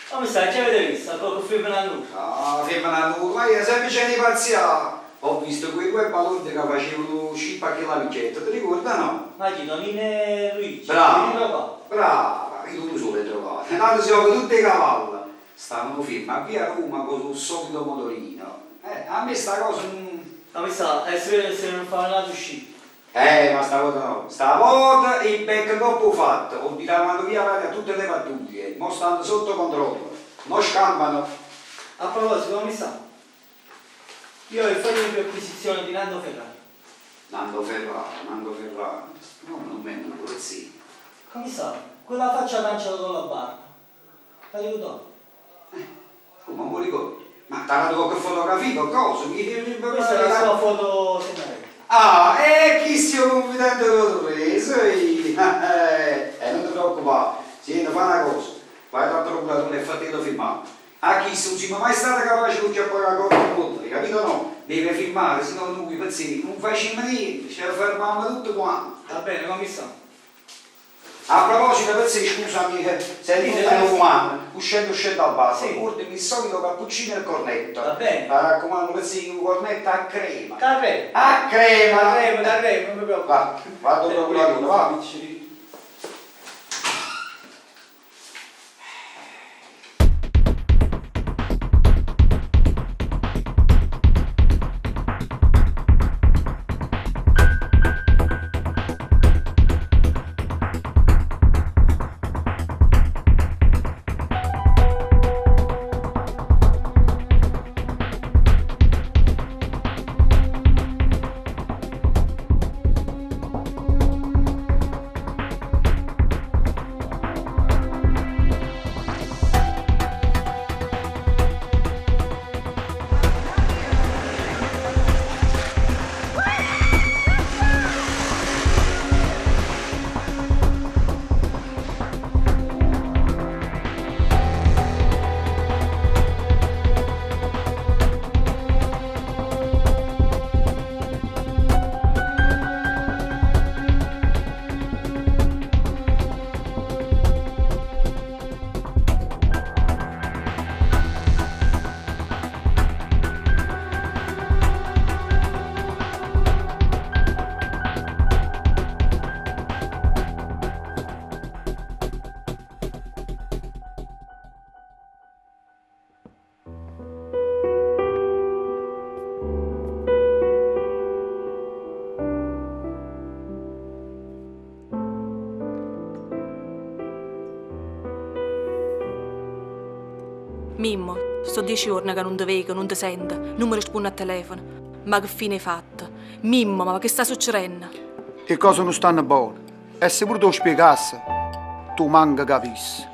Come stai? Che avete visto? Qualche film a nulla? No, film a nulla, ma io sempre c'è di pazzia. Ho visto quei 2 ballotti che facevano scippa a la vicetta, ti ricorda no? Ma chi? Tonino e Luigi? Brava, io tu solo hai trovato. Tanto siamo tutti i cavalli. Stavano fermi a via Roma con il solito motorino. A me sta cosa non... Ma mi sa, è vero che se non fanno la uscita. Ma stavolta no. Stavolta il becco troppo fatto. Ho tirato via a tutte le pattuglie. Mo stanno sotto controllo. Non scampano. A proposito, come mi sa? Io ho fatto le acquisizioni di Nando Ferrari. Nando Ferrari. No, non me ne polizia. Come sa? Quella faccia lanciata con la barba. La ricordo? Come non mi ricordo? Ma t'ha dato qualche fotografia o cosa? Questa è la sua foto segnaletta. Chi stiamo confidando che l'ho preso? Non ti preoccupare. Senti, fa una cosa. Vai dal procuratore e fatelo firmare. A chi non siamo mai stati capaci di pagare con il mondo, capito no? Deve firmare, se no noi pezzetti non facciamo niente, ci fermiamo tutto quanto. Va bene, commissario. A proposito, pezzetti, scusami, se tu stai fumando, uscendo dal bar, portami il solito cappuccino e il cornetto. Va bene. Mi raccomando, pezzetti, un cornetto a crema. Capè? A crema! Da crema, non mi preoccupare. Va, vado procuratore, va. Mimmo, sto 10 giorni che non ti vedo, non ti sento, non mi rispondo al telefono. Ma che fine hai fatto? Mimmo, ma che sta succedendo? Le cose non stanno buone. E se pure tu spiegassi, tu manca capissi.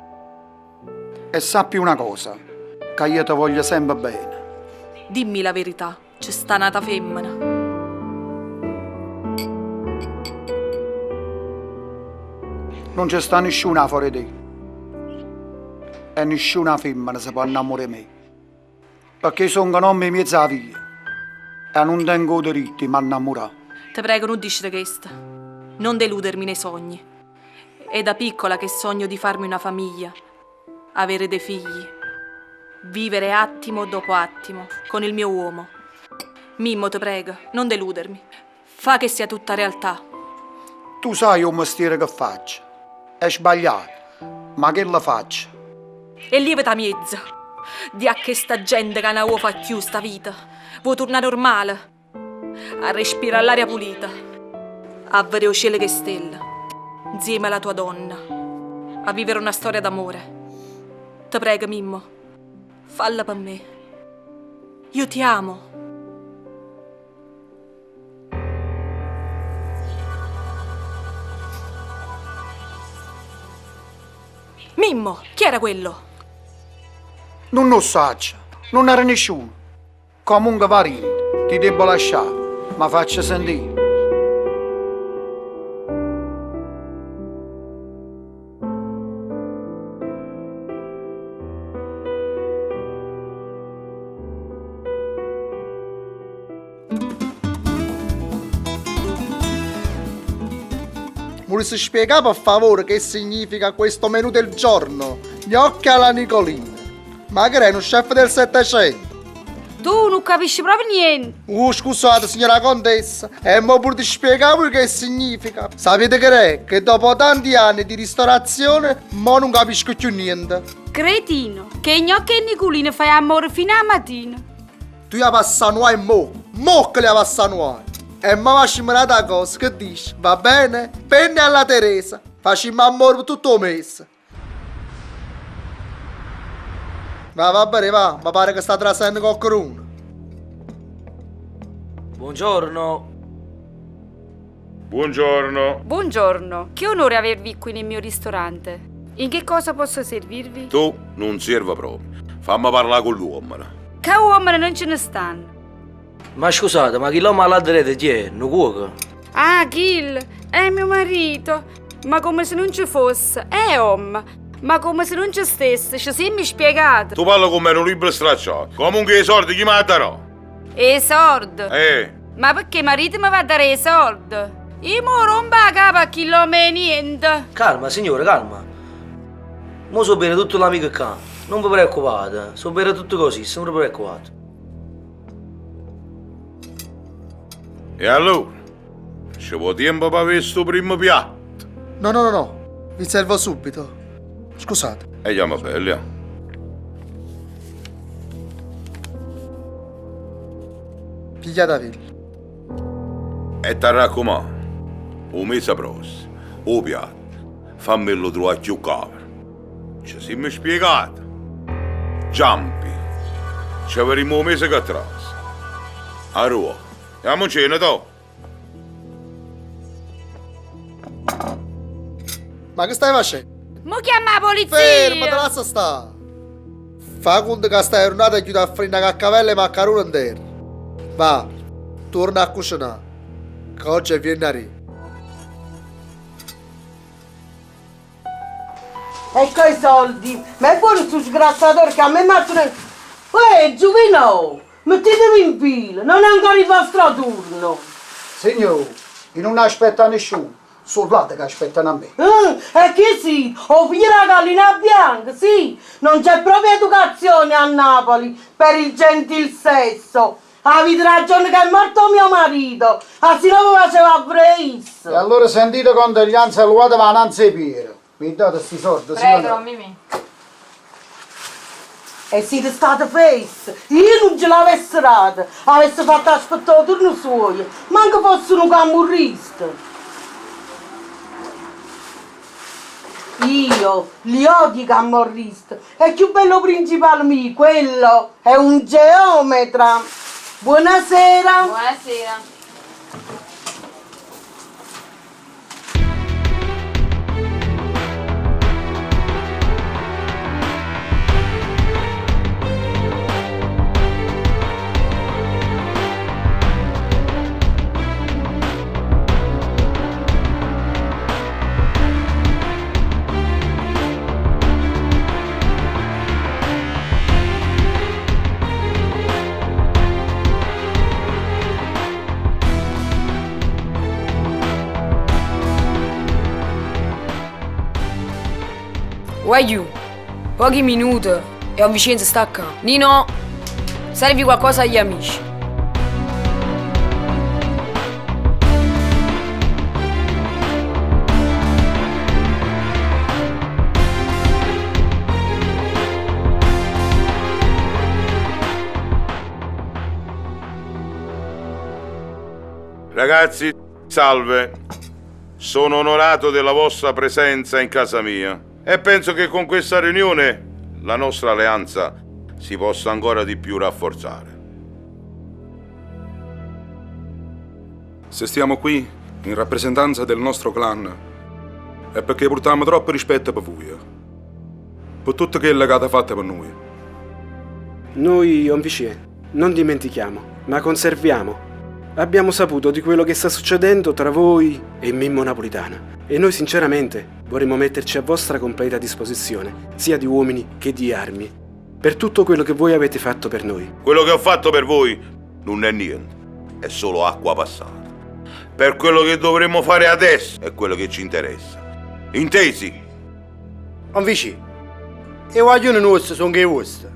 E sappi una cosa, che io ti voglio sempre bene. Dimmi la verità, c'è sta nata femmina. Non c'è sta nessuna fuori di te. E nessuna femmina si può innamorare di me. Perché sono nome mezza via. E non tengo diritto di mi innamorare. Ti prego, non dici questo. Non deludermi nei sogni. È da piccola che sogno di farmi una famiglia, avere dei figli, vivere attimo dopo attimo con il mio uomo. Mimmo, ti prego, non deludermi. Fa che sia tutta realtà. Tu sai un mestiere che faccio. È sbagliato, ma che la faccio? E lievita mezza. Di a che sta gente che non fa più sta vita. Vuoi tornare normale? A respirare l'aria pulita. A vedere il cielo che stella. Insieme alla tua donna. A vivere una storia d'amore. Ti prego, Mimmo. Falla per me. Io ti amo. Mimmo, chi era quello? Non lo saggio, non era nessuno. Comunque va rinde, ti devo lasciare, ma faccia sentire. Volessi spiegare per favore che significa questo menù del giorno? Gnocchi alla Nicolina. Ma che è uno chef del Settecento? Tu non capisci proprio niente. Scusate signora contessa, e mo pure ti spiegavo che significa. Sapete che è? Che dopo tanti anni di ristorazione, mo non capisco più niente. Cretino, che gnocchi e Nicolina fai amore fino a mattina. Tu la passa noi mo che la passa noi. E ma facciamo una cosa, che dici? Va bene? Penne alla Teresa, facciamo amore tutto il mese. Va bene, va, ma pare che sta trasendo qualcuno. Buongiorno. Buongiorno. Buongiorno, che onore avervi qui nel mio ristorante. In che cosa posso servirvi? Tu non serve proprio. Fammi parlare con l'uomo. Che uomini non ce ne stanno. Ma scusate, ma chi l'uomo all'adrete chi è? Un cuoco? Ah, Gil, è mio marito. Ma come se non ci fosse, è uomo. Ma come se non ci stesse, ci sei mi spiegato. Tu parli con me un libro stracciato. Comunque i soldi chi mi darò? E soldi? Ma perché marito mi va a dare i soldi? Io mo rompo la capa a chi lo me niente. Calma, signore, calma. Mo so bene tutto l'amico qua. Non vi preoccupate. So bene tutto così, sono preoccupato. E allora? Ci vuole tempo per avere sto primo piatto? No. Vi servo subito. Scusate. E chiama bella. Pigliatevi. E ti raccomando, un mese prossimo, o piatto, fammelo trovare più cavolo. Ci siamo spiegati. Giampi. Ci avremo un mese che atrás. A Roma. Andiamo in cena, tu. Ma che stai facendo? Mo chiama la polizia! Fermo, te lascia stare! Fa conto che stai tornando e aiuta a fare caccavelle e maccheroni in terra. Va, torna a cucinare, che oggi è venerdì. Ecco i soldi, ma è buono sto sgrassatore che a me mettono... Giovino, mettetevi in fila, non è ancora il vostro turno. Signore, io non aspetta nessuno. Soldati che aspettano a me. E che sì? Ho figlio la gallina bianca, sì. Non c'è proprio educazione a Napoli per il gentil sesso. Avete ragione che è morto mio marito, así non lo faceva presto. E allora sentite condoglianze e luate vananze e Piero. Mi date sti soldi, Prego, Mimì. E siete state fesse, io non ce l'avessi data, avessi fatto aspettare il turno suo, manco fosse un camurrista. Io li odio i camorristi, è più bello principale mio, quello è un geometra. Buonasera. Buonasera. Guagliù, pochi minuti e un Vincenzo sta a casa. Nino, servi qualcosa agli amici. Ragazzi, salve. Sono onorato della vostra presenza in casa mia e penso che con questa riunione la nostra alleanza si possa ancora di più rafforzare. Se stiamo qui in rappresentanza del nostro clan è perché portiamo troppo rispetto per voi, per tutto quello che avete fatto per noi. Noi, Onvicie, non dimentichiamo, ma conserviamo. Abbiamo saputo di quello che sta succedendo tra voi e Mimmo Napolitana e noi sinceramente vorremmo metterci a vostra completa disposizione, sia di uomini che di armi, per tutto quello che voi avete fatto per noi. Quello che ho fatto per voi non è niente, è solo acqua passata. Per quello che dovremmo fare adesso è quello che ci interessa. Intesi? Amici, i guaglioni nostri sono che i vostri,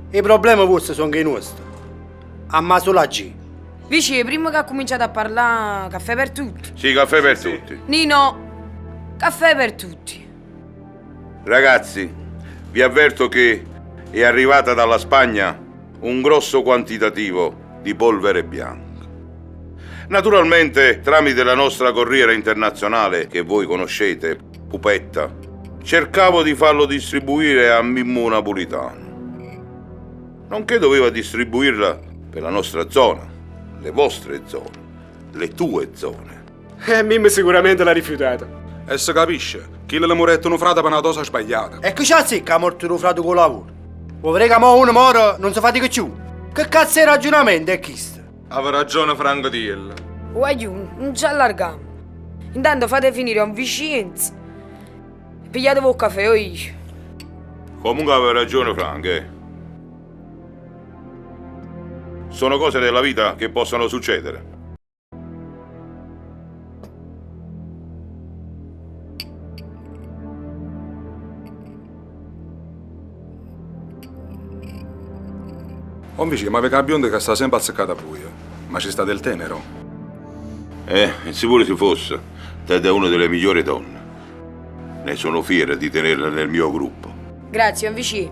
i problemi vostri sono che i nostri. Ammaso la G. Vici, prima che ha cominciato a parlare, caffè per tutti. Sì, caffè per tutti. Nino, caffè per tutti. Ragazzi, vi avverto che è arrivata dalla Spagna un grosso quantitativo di polvere bianca. Naturalmente, tramite la nostra corriera internazionale, che voi conoscete, Pupetta, cercavo di farlo distribuire a Mimmo Napolitano. Nonché doveva distribuirla per la nostra zona, le vostre zone, le tue zone. Mimmo sicuramente l'ha rifiutata. E si capisce, chi le muretto un frate per una cosa sbagliata. E che c'ha sì che ha morto un frate con lavoro? Vorrei che mo uno muore non si fatica più. Che cazzo di ragionamento è questo? Aveva ragione Franco Diel. Guagliù, non ci allargamo. Intanto fate finire un Vincenzo. Pigliatevi un caffè o io. Comunque aveva ragione Franco, Sono cose della vita che possono succedere. Onvici, ma avete la bionda che sta sempre azzeccata a voi, ma ci sta del tenero. Sicuro si fosse, te è una delle migliori donne. Ne sono fiero di tenerla nel mio gruppo. Grazie, Onvici.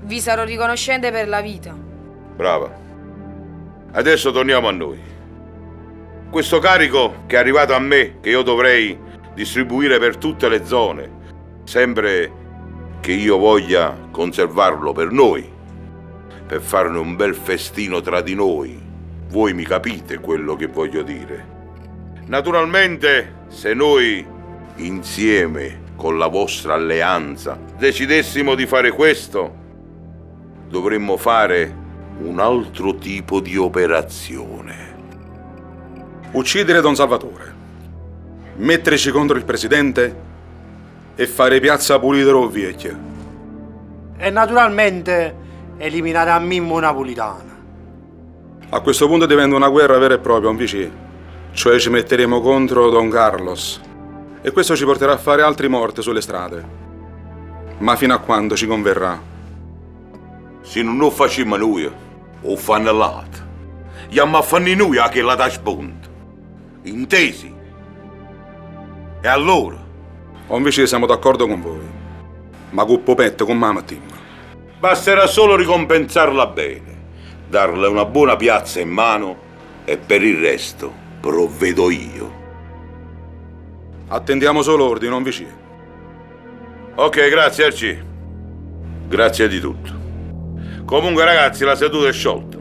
Vi sarò riconoscente per la vita. Brava. Adesso torniamo a noi. Questo carico che è arrivato a me, che io dovrei distribuire per tutte le zone, sempre che io voglia conservarlo per noi, per farne un bel festino tra di noi. Voi mi capite quello che voglio dire. Naturalmente, se noi, insieme con la vostra alleanza, decidessimo di fare questo, dovremmo fare un altro tipo di operazione. Uccidere Don Salvatore, metterci contro il presidente e fare piazza pulita o vecchia. E naturalmente eliminare a Mimmo Napolitano. A questo punto diventa una guerra vera e propria, Onvici. Cioè ci metteremo contro Don Carlos. E questo ci porterà a fare altri morti sulle strade. Ma fino a quando ci converrà? Se non lo facciamo noi, o fanno l'altro. Andiamo a fare noi a che la dà spunto. Intesi? E allora? Onvici siamo d'accordo con voi. Ma con Popetto, con mamma Tim. Basterà solo ricompensarla bene, darle una buona piazza in mano e per il resto provvedo io. Attendiamo solo ordine, Onvici. Ok, grazie Arci. Grazie di tutto. Comunque ragazzi, la seduta è sciolta.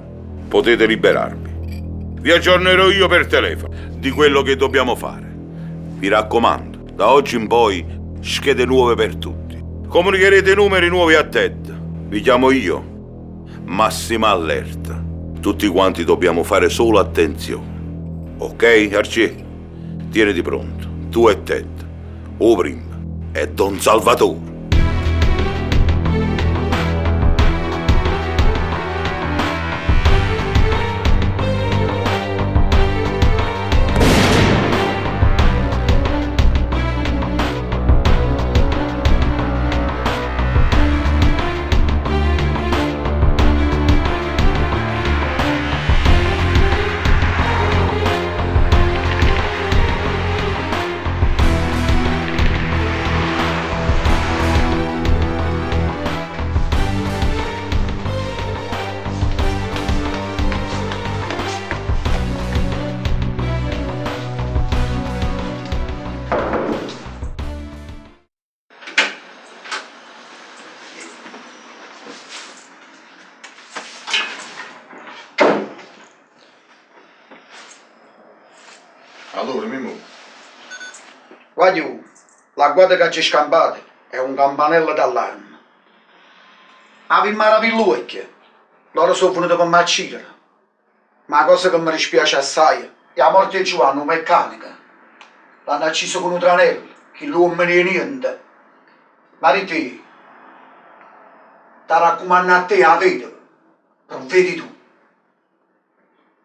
potete liberarmi. Vi aggiornerò io per telefono di quello che dobbiamo fare. Vi raccomando, da oggi in poi schede nuove per tutti. Comunicherete numeri nuovi a Ted. Vi chiamo io. Massima allerta. Tutti quanti dobbiamo fare solo attenzione. Ok, Archie? Tieniti pronto. Tu e Ted. O prima è Don Salvatore. Allora, Mimmo. Guardi, la guarda che ci scampate è un campanello d'allarme. Avevi maraviglioso, loro sono venuti con me a uccidere. Ma la cosa che mi dispiace assai è la morte di Giovanni, un meccanico. L'hanno ucciso con un tranello, che l'uomo non è niente. Ma di te, ti raccomando a te la vita, non vedi tu.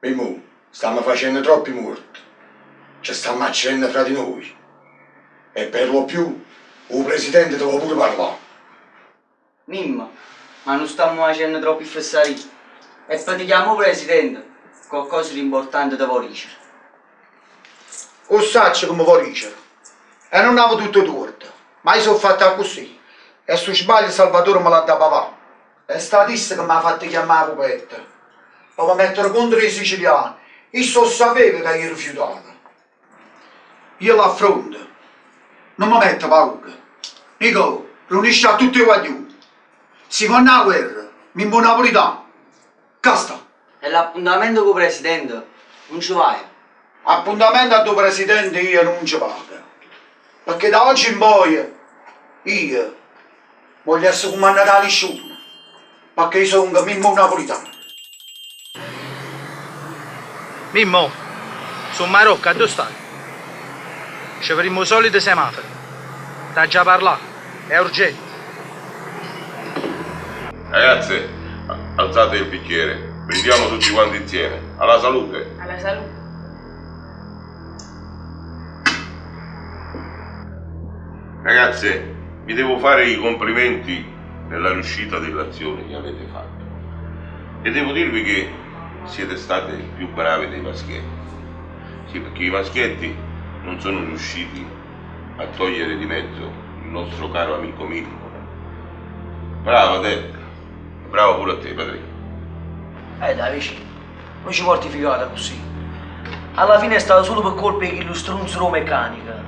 Mimmo, stiamo facendo troppi morti. Ci stiamo accendendo fra di noi. E per lo più, il presidente deve pure parlare. Mimmo, ma non stiamo facendo troppi fessari. E pratichiamo, presidente, qualcosa di importante da dicere. O saccio come vuoi dicere. E non avevo tutto torto. Ma io sono fatta così. E su sbaglio Salvatore me l'ha da papà. È statista che mi ha fatto chiamare Pupetta. Per mettere contro i siciliani. Io sapevo che io rifiutavo. Io l'affronto. Non mi metto paura. Nico, riunisci a tutti i guaglioni. Si fa una guerra. Mimmo napolitano. Casta. E l'appuntamento con il presidente non ci vai? Appuntamento al tuo presidente io non ci vado. Perché da oggi in poi io voglio essere comandato a nessuno. Perché io sono un Mimmo napolitano. Mimmo, sono Marocco, dove stai? Ci avremo i soliti semafori. T'ha già parlato, è urgente. Ragazze, alzate il bicchiere, brindiamo tutti quanti insieme. Alla salute. Alla salute. Ragazze, vi devo fare i complimenti nella riuscita dell'azione che avete fatto. E devo dirvi che siete state più brave dei maschietti. Sì, perché i maschietti non sono riusciti a togliere di mezzo il nostro caro amico Mimmo. Bravo Ted, bravo pure a te, padrino. Dai vicino, non ci porti figata così. Alla fine è stato solo per colpa di quello stronzo meccanica.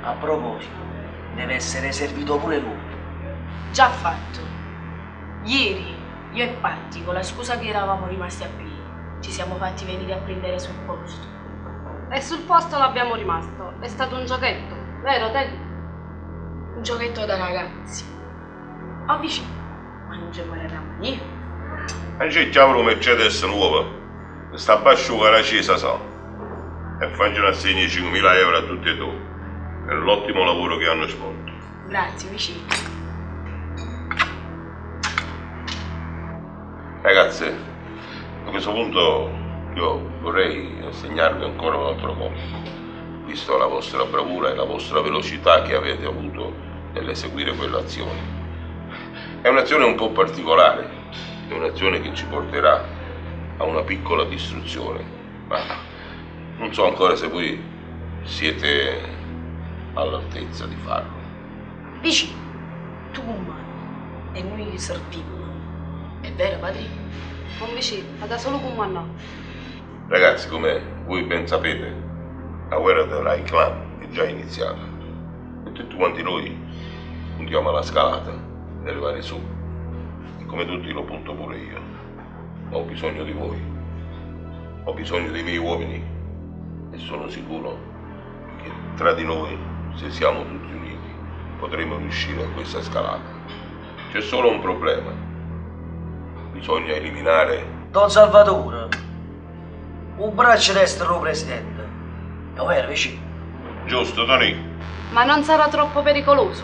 A proposito, deve essere servito pure lui. Già fatto. Ieri io e Patti, con la scusa che eravamo rimasti a piedi, ci siamo fatti venire a prendere sul posto. E sul posto l'abbiamo rimasto. È stato un giochetto, vero Ted? Un giochetto da ragazzi. Oh vicino, ma non ci vorremmo niente. E cerchiamo una Mercedes nuova, sta basciuga la cesa sa. E faccio assegni 5.000 euro a tutti e due, per l'ottimo lavoro che hanno svolto. Grazie vicino. Ragazze, a questo punto io vorrei assegnarvi ancora un altro compito, visto la vostra bravura e la vostra velocità che avete avuto nell'eseguire quell'azione. È un'azione un po' particolare, è un'azione che ci porterà a una piccola distruzione, ma non so ancora se voi siete all'altezza di farlo. Vicino, tu comandi e noi serviamo. È vero, padrino? Non vicino, ma da solo comandare. Ragazzi, come voi ben sapete, la guerra tra i clan è già iniziata e tutti quanti noi puntiamo alla scalata per arrivare su, e come tutti lo punto pure io. ho bisogno di voi. Ho bisogno dei miei uomini e sono sicuro che tra di noi, se siamo tutti uniti, potremo riuscire a questa scalata. C'è solo un problema. Bisogna eliminare... Don Salvatore, un braccio destro del presidente. È vero, vicino? Giusto, Tony? Ma non sarà troppo pericoloso?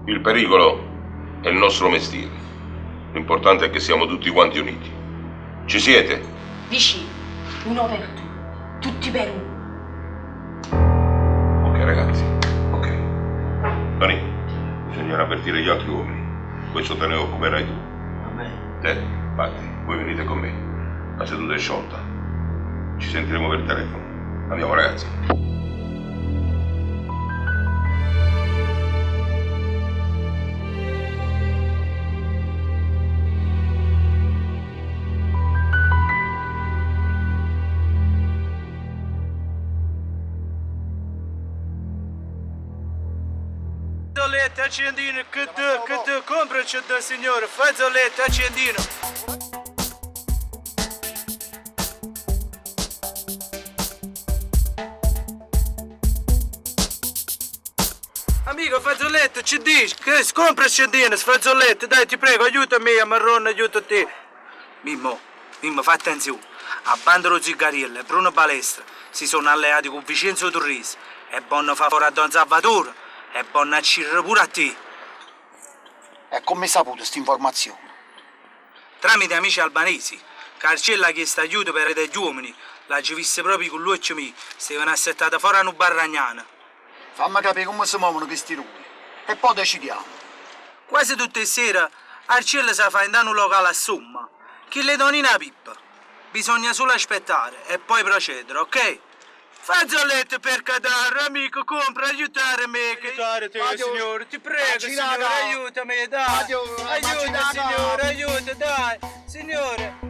Il pericolo è il nostro mestiere. L'importante è che siamo tutti quanti uniti. Ci siete? Vicini, uno per tutti per uno. Ok ragazzi, ok. Tony, bisognerà avvertire gli altri uomini. Questo te ne occuperai tu. Te, Patti, voi venite con me. La seduta è sciolta. Ci sentiremo per telefono. Andiamo ragazzi. Fazzolette, accendino, che te, compraci da signore, fazzolette, accendino. Amico Fazzolette, ci dici? Che compra accendino, Fazzolette, dai ti prego, aiutami a marrone, aiuta te. Mimmo, fa attenzione, a Bandolo Zigarillo e Bruno Balestra si sono alleati con Vincenzo Turrisi. È buono favore a Don Salvatore, è buono a Cirre pure a te. E come hai saputo questa informazione? Tramite amici albanesi, Carcella ha chiesto aiuto per degli uomini, l'ha vista proprio con lui e me, stavano assettati fuori a una barragnana. Fammi capire come si muovono questi ruoli e poi decidiamo. Quasi tutte le sere Arcella si fa in un locale a somma, che le doni una pippa. Bisogna solo aspettare e poi procedere, ok? Fazzolette per cadere, amico, compra, aiutare me. Aiutare te, signore, ti prego, signore, aiutami, dai. Aiuta, signore, aiuta, dai. Signore.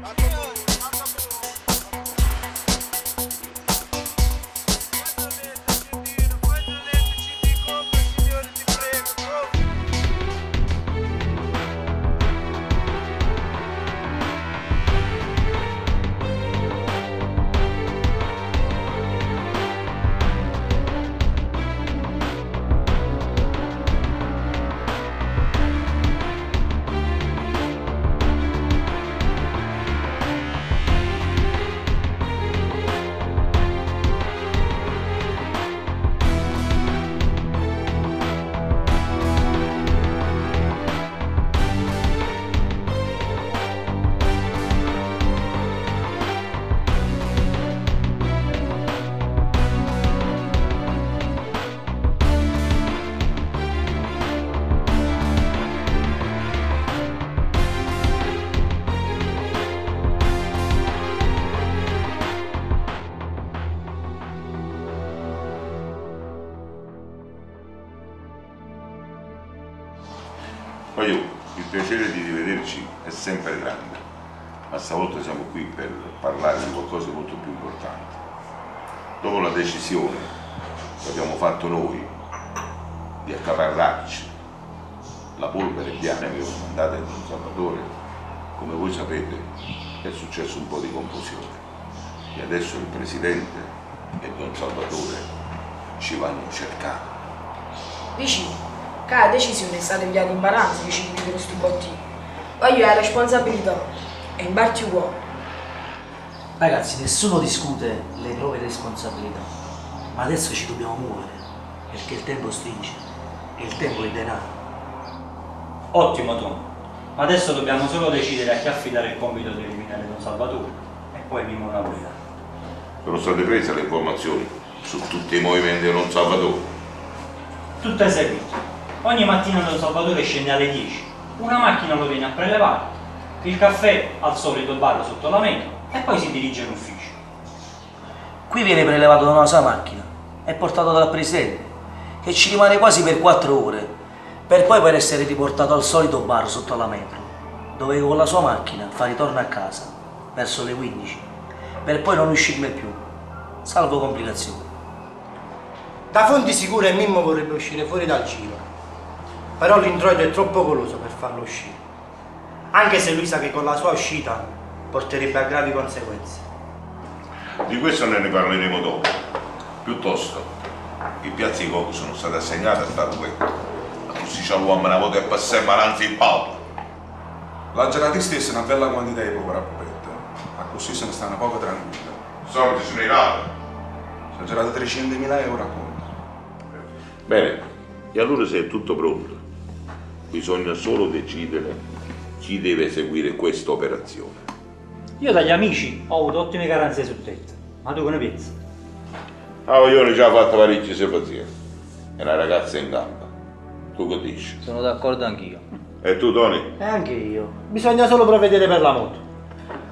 Poi il piacere di rivederci è sempre grande, ma stavolta siamo qui per parlare di qualcosa di molto più importante. Dopo la decisione che abbiamo fatto noi di accaparrarci la polvere bianca che abbiamo mandato a Don Salvatore, come voi sapete è successo un po' di confusione e adesso il Presidente e Don Salvatore ci vanno a cercare. Vicino, che la decisione è stata inviata in baranza vicino di questo bottino. Voglio la responsabilità e imbarti uguale. Ragazzi, nessuno discute le proprie responsabilità, ma adesso ci dobbiamo muovere, perché il tempo stringe e il tempo è denaro. Ottimo Tom, ma adesso dobbiamo solo decidere a chi affidare il compito di eliminare Don Salvatore e poi Mimmo Napolitano. Sono state prese le informazioni su tutti i movimenti di Don Salvatore? Tutto eseguito. Ogni mattina Don Salvatore scende alle 10, una macchina lo viene a prelevare, il caffè al solito bar sotto la metro e poi si dirige in ufficio. Qui viene prelevato da una sua macchina e portato dal Presidente, che ci rimane quasi per 4 ore, per poi essere riportato al solito bar sotto la metro, dove con la sua macchina fa ritorno a casa verso le 15, per poi non uscirne più, salvo complicazioni. Da fonti sicure Mimmo vorrebbe uscire fuori dal giro, però l'introito è troppo goloso per farlo uscire, anche se lui sa che con la sua uscita porterebbe a gravi conseguenze. Di questo ne parleremo dopo. Piuttosto, i piazzi di coco sono stati assegnati a sta ruetta. Ma così c'è l'uomo una volta che passiamo avanti in palma. La gelati stessa è una bella quantità di povera popetta, ma così se ne stanno poco tranquilla. Soldi sono i rati. Sono gelati 300.000 euro a conto. Bene, e allora se è tutto pronto, bisogna solo decidere chi deve eseguire questa operazione. Io dagli amici ho avuto ottime garanzie sul tetto, ma tu che ne pensi? Ah, io già fatto parecchie situazioni. È una ragazza in gamba. Tu che dici? Sono d'accordo anch'io. E tu, Tony? E anche io. Bisogna solo provvedere per la moto.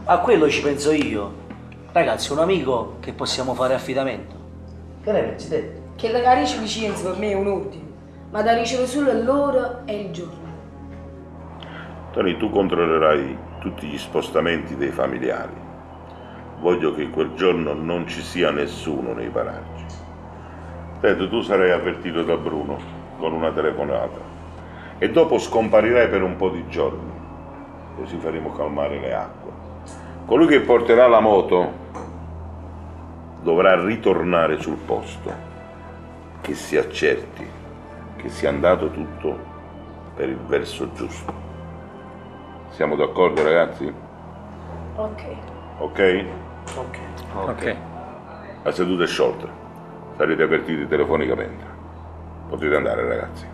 A quello ci penso io. Ragazzi, un amico che possiamo fare affidamento. Che ne pensi te? Che la carice licenza per me è un ordine, ma da ricevere solo l'ora e il giorno. Tony, tu controllerai tutti gli spostamenti dei familiari. Voglio che quel giorno non ci sia nessuno nei paraggi. Ted, tu sarai avvertito da Bruno con una telefonata e dopo scomparirai per un po' di giorni, così faremo calmare le acque. Colui che porterà la moto dovrà ritornare sul posto, che si accerti che sia andato tutto per il verso giusto. Siamo d'accordo, ragazzi? Ok. Ok? Ok. La seduta è sciolta. Sarete avvertiti telefonicamente. Potete andare, ragazzi.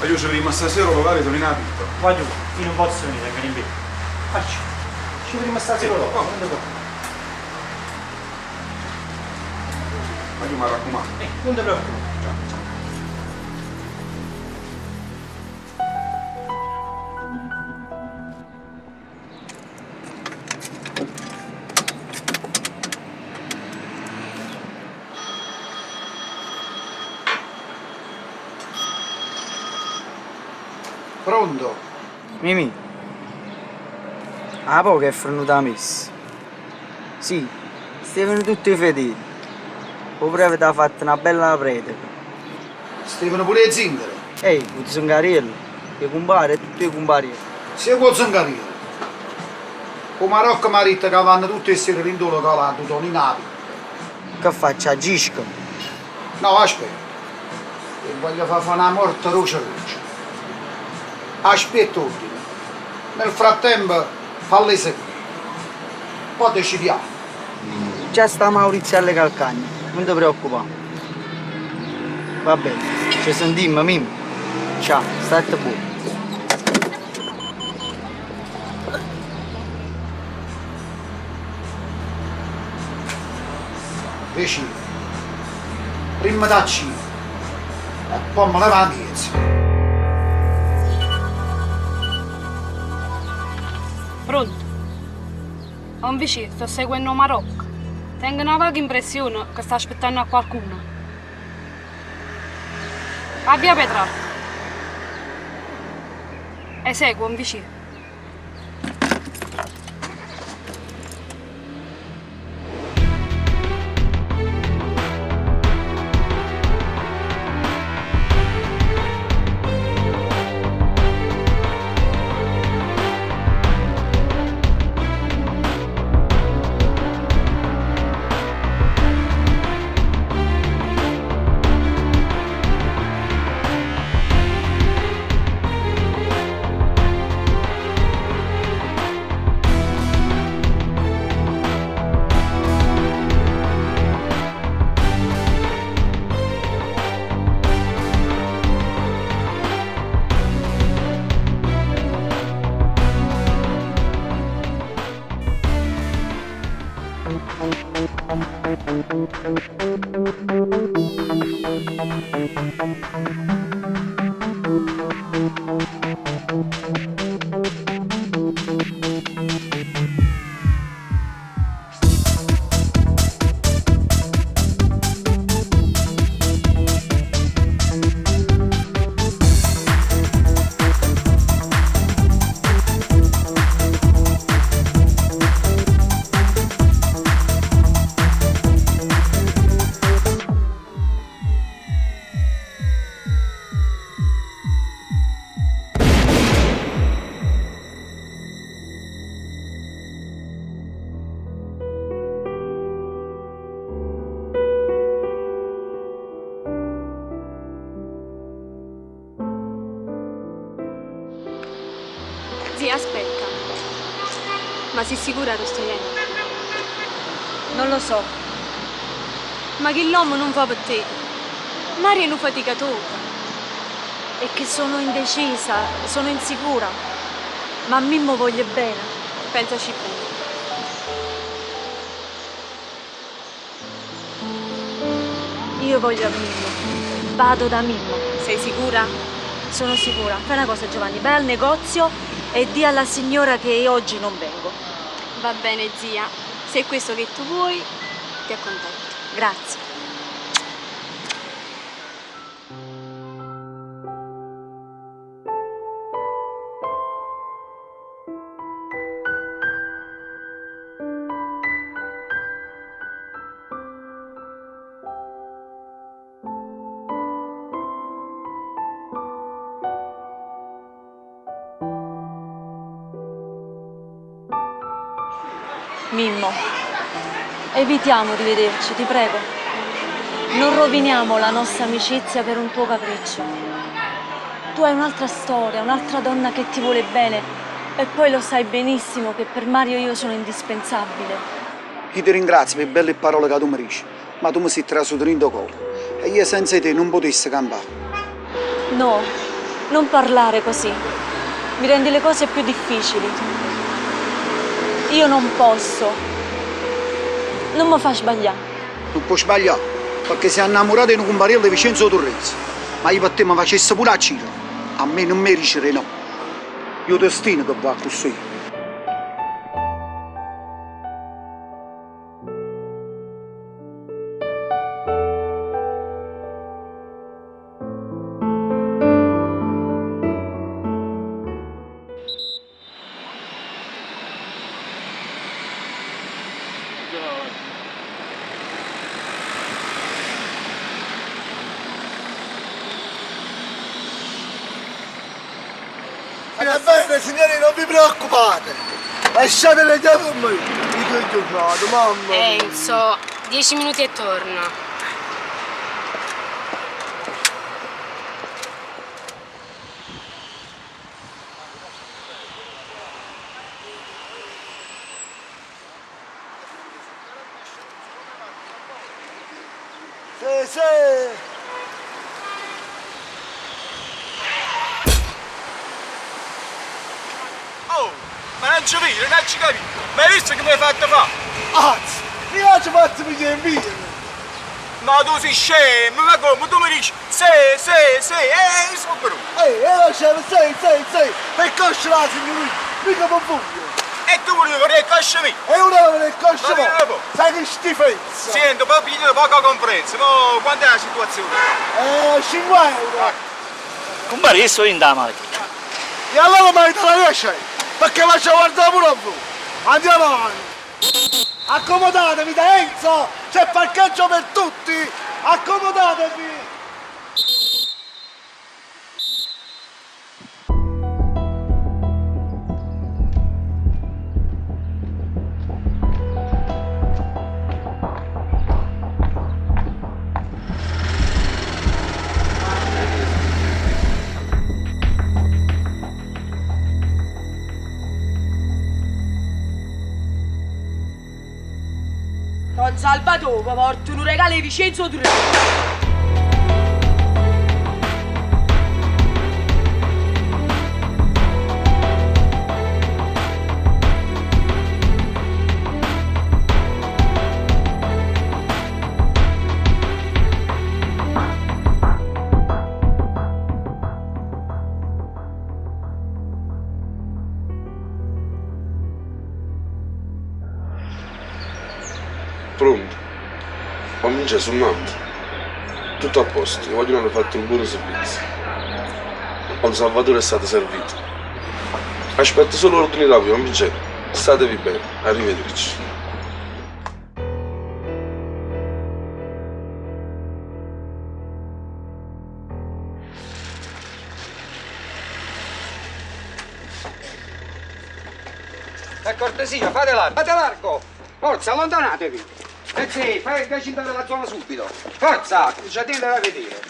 Ma io ci prima stasera lo vale Tony una pippa. Vai tu, io non posso venire, che ne vedo. Facci. Ci prima stasera dopo. Ma io mi raccomando. Non ti preoccupare. Pronto? Mimì. A poco è frenuta la messa. Sì, stavano tutti fedeli. O breve ti ha fatto una bella predica. Stevano pure le zingare. Ehi, il zingariello. I compari e tutti i compari. Sia col zingariello. Come Marocco Maritta che vanno tutte le sere in dolo calando Tony navi. Che faccio? Agisco? No, aspetta. E voglio fare una morte roce. Aspetta ordine. Nel frattempo falli seguire. Poi decidiamo. Già sta Maurizio alle calcagna, non ti preoccupare. Va bene, ci sentiamo, Mimmo. Ciao, state buono. Vicino. Prima da C. E poi me ne va indietro. Pronto? Ho un vicino, sto seguendo Marocco. Tengo una vaga impressione che sta aspettando a qualcuno. Abbia Petrarca. Eseguo un vicino. sei sicura, Dostoevsky? Non lo so. Ma che l'uomo non fa per te. Mario è un faticatore. È che sono indecisa, sono insicura. Ma a Mimmo voglio bene. Pensaci bene. Io voglio a Mimmo. Vado da Mimmo. Sei sicura? Sono sicura. Fai una cosa, Giovanni, vai al negozio e di alla signora che oggi non vengo. Va bene, zia. Se è questo che tu vuoi, ti accontento. Grazie. Mimmo, evitiamo di vederci, ti prego. Non roviniamo la nostra amicizia per un tuo capriccio. Tu hai un'altra storia, un'altra donna che ti vuole bene e poi lo sai benissimo che per Mario io sono indispensabile. Io ti ringrazio per le belle parole che tu mi dici, ma tu mi sei trasuto in cuore e io senza te non potessi campare. No, non parlare così. Mi rendi le cose più difficili. Io non posso. Non mi fa sbagliare. Non puoi sbagliare, perché sei innamorato di un compariello di Vincenzo Torrezzi. Ma io per te mi facessi pure a Ciro. A me non mi dicere no. Io ti stino che va così. Bene, signori, non vi preoccupate. Lasciate le chiavi a me. Mi che giornata, mamma. Enzo, 10 minuti e torno. Sì, sì. Oh, ma non ci vedo, non ci capisco. Ma hai visto che mi hai fatto fare? Anzi, io ci faccio venire in via. Ma tu sei scemo, ma come? Tu mi dici sì, sono brutto. Scemo, sì. Per cosce la signorina, mica per voglio. E tu volevi fare il cosce mio? E una per il cosce Ma vieni un mio. po'. Sai che schifezza. Sento, poi piglio poca comprensione, ma quant'è la situazione? 5 euro. Compare, io sto in da macchina. E allora mi avete la riesce, perché faccio guardare pure a voi. Andiamo avanti. Accomodatevi da Enzo, c'è parcheggio per tutti. Accomodatevi. Don Salvatore, porto un regalo di Vincenzo Torrezzi. Pronto? Famiglia sul Nanti. Tutto a posto, i vogliono hanno fatto un buon servizio. Don Salvatore è stato servito. Aspetto solo l'ordine da voi, amici. Statevi bene, arrivederci. Per cortesia, fate largo! Forza, allontanatevi! Sì, fai il gacino della zona subito! Forza, il giardino da vedere!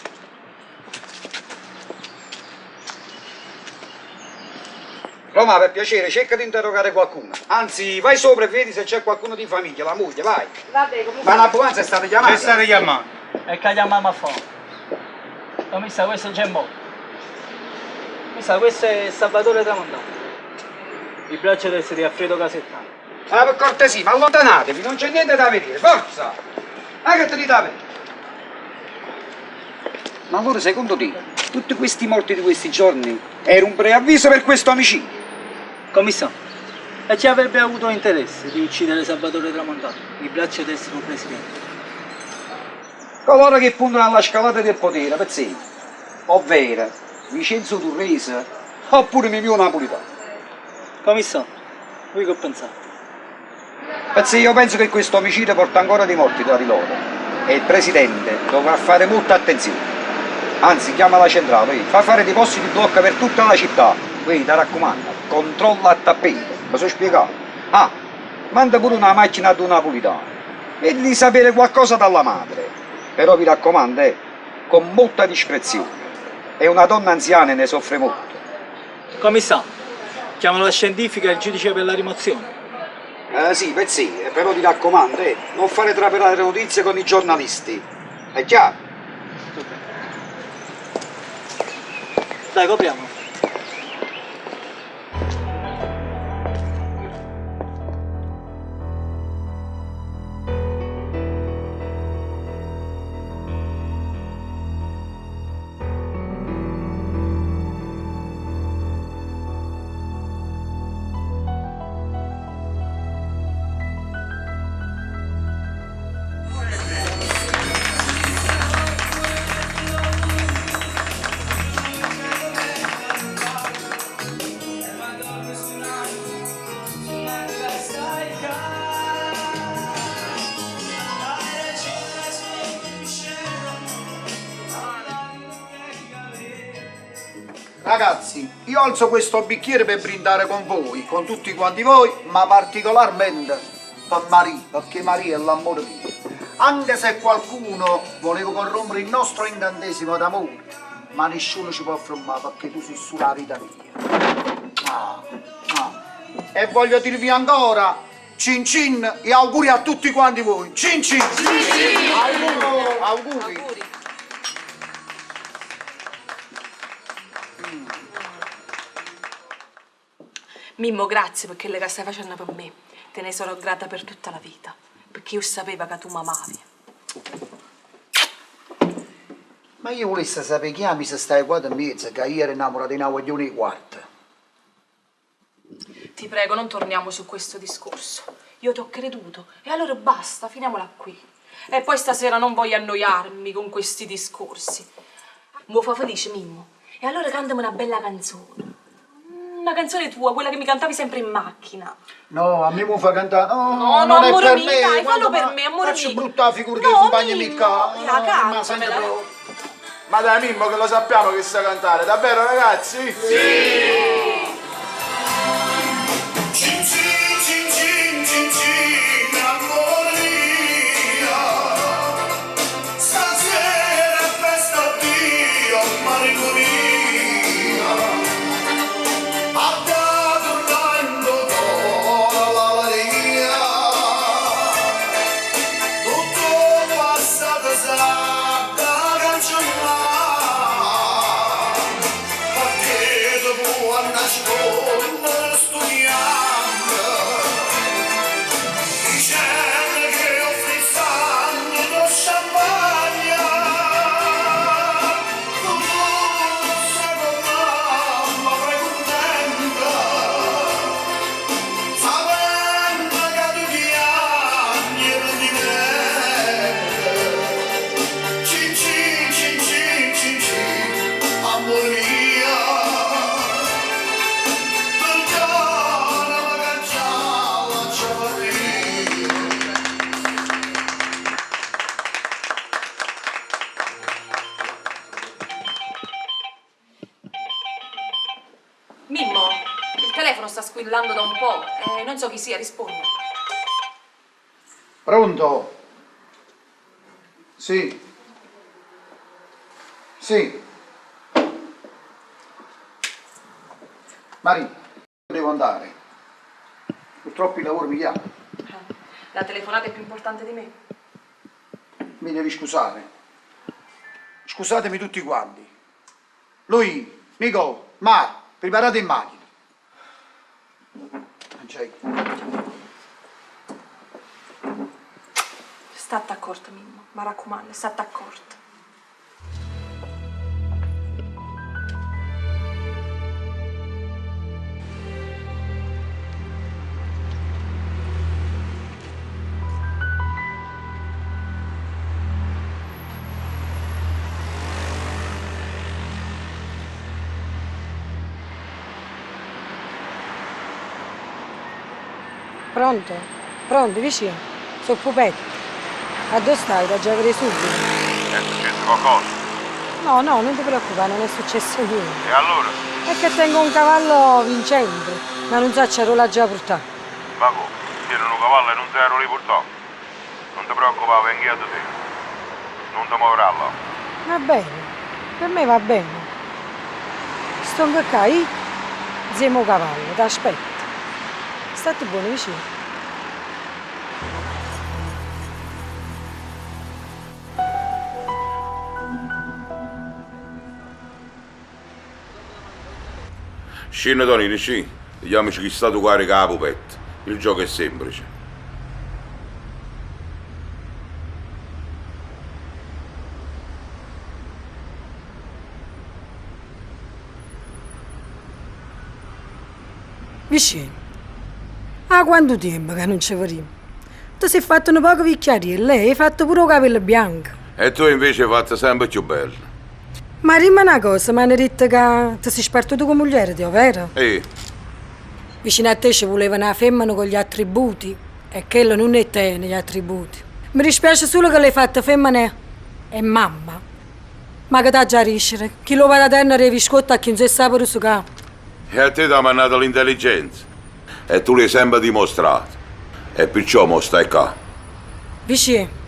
Roma, per piacere, cerca di interrogare qualcuno. Anzi, vai sopra e vedi se c'è qualcuno di famiglia, la moglie, vai. Vabbè, comunque. Ma l'ambulanza è stata chiamata? È stata chiamata. E che chiamiamo a fare? Commissa, questo è Gemmo. Commissa, questo è Salvatore Tramontano. Il braccio deve essere di Alfredo Casettano. Ma per cortesia, ma allontanatevi, non c'è niente da vedere, forza! Ma che te li da vedere? Ma allora, secondo te, tutti questi morti di questi giorni era un preavviso per questo omicidio? Commissario, e chi avrebbe avuto interesse di uccidere Salvatore Tramontano, il braccio destro presidente? Coloro che puntano alla scalata del potere, pezzini, ovvero Vincenzo Turrese oppure Mimio Napolitano. Commissario, voi che pensate? Pezzini, io penso che questo omicidio porta ancora dei morti tra di loro e il presidente dovrà fare molta attenzione. Anzi, chiama la centrale, fa fare dei posti di blocco per tutta la città. Ti raccomando, controlla a tappeto, mi sono spiegato. Ah, manda pure una macchina ad un napolitano e di sapere qualcosa dalla madre. Però vi raccomando, con molta discrezione. È una donna anziana e ne soffre molto. Commissario, chiamano la scientifica e il giudice per la rimozione. Sì, pezzì, però ti raccomando, non fare trapelare notizie con i giornalisti. È chiaro? Dai, copriamo. Ragazzi, io alzo questo bicchiere per brindare con voi, con tutti quanti voi, ma particolarmente per Maria, perché Maria è l'amore mio. Anche se qualcuno voleva corrompere il nostro incantesimo d'amore, ma nessuno ci può fermare perché tu sei sulla vita mia. E voglio dirvi ancora, cin cin e auguri a tutti quanti voi. Cin cin! Auguri! Mimmo, grazie perché le che stai facendo per me. Te ne sarò grata per tutta la vita. Perché io sapevo che tu mi amavi. Ma io volessi sapere chi ami se stai qua in mezzo, che io ero innamorato di una guaglione quarta. Ti prego, non torniamo su questo discorso. Io ti ho creduto e allora basta, finiamola qui. E poi stasera non voglio annoiarmi con questi discorsi. Mi fa felice, Mimmo. E allora cantami una bella canzone. Una canzone tua, quella che mi cantavi sempre in macchina. No, a me mi fa cantare. No, non è amore per mio, me. dai, fallo Quando per me, amore faccio mio. brutta figura No, dei compagni Mimmo, mica. la cantamela. Ma dai Mimmo che lo sappiamo che sa cantare, davvero ragazzi? Sì! Mimmo, il telefono sta squillando da un po'. Non so chi sia, rispondi. Pronto? Sì. Sì. Maria, devo andare. Purtroppo il lavoro mi chiama. La telefonata è più importante di me. Mi devi scusare. Scusatemi tutti quanti. Lui, Nico, Mar, preparate in macchina. State accorto, Mimmo. Mi raccomando, state accorto. Pronto? Pronto, vicino? Sono Pupetti. A dove stai? Da già avrei subito. È successo qualcosa? No, no, non ti preoccupare, non è successo niente. E allora? È che tengo un cavallo vincente, ma non so c'ero là già a portare. Ma come? Tieni un cavallo e non te ero riportato? Non ti preoccupare, vengo io da te. Non ti muoverà là. Va bene, per me va bene. Sto in caccai, zemo cavallo, ti aspetto. State buoni, vicino. Scende Tonini, sì. Vediamoci chi sta tu carica la pupetta. Il gioco è semplice. Vicino. Ah, quanto tempo che non ci vediamo. Tu sei fatto un poco vecchiaria e lei hai fatto pure il capello bianco. E tu invece hai fatto sempre più bello. Ma rimma una cosa, mi hanno detto che ti sei spartito con moglie, vero? Vicino a te ci voleva una femmina con gli attributi e quello non è te negli attributi. Mi dispiace solo che l'hai fatta femmina e mamma. Ma che t'ha già riscere? Chi lo va da terra e vi scotta a chi non si sa per su capo. E a te ti ha mandato l'intelligenza. E tu l'hai sempre dimostrato. E perciò mo stai qua. Vicino,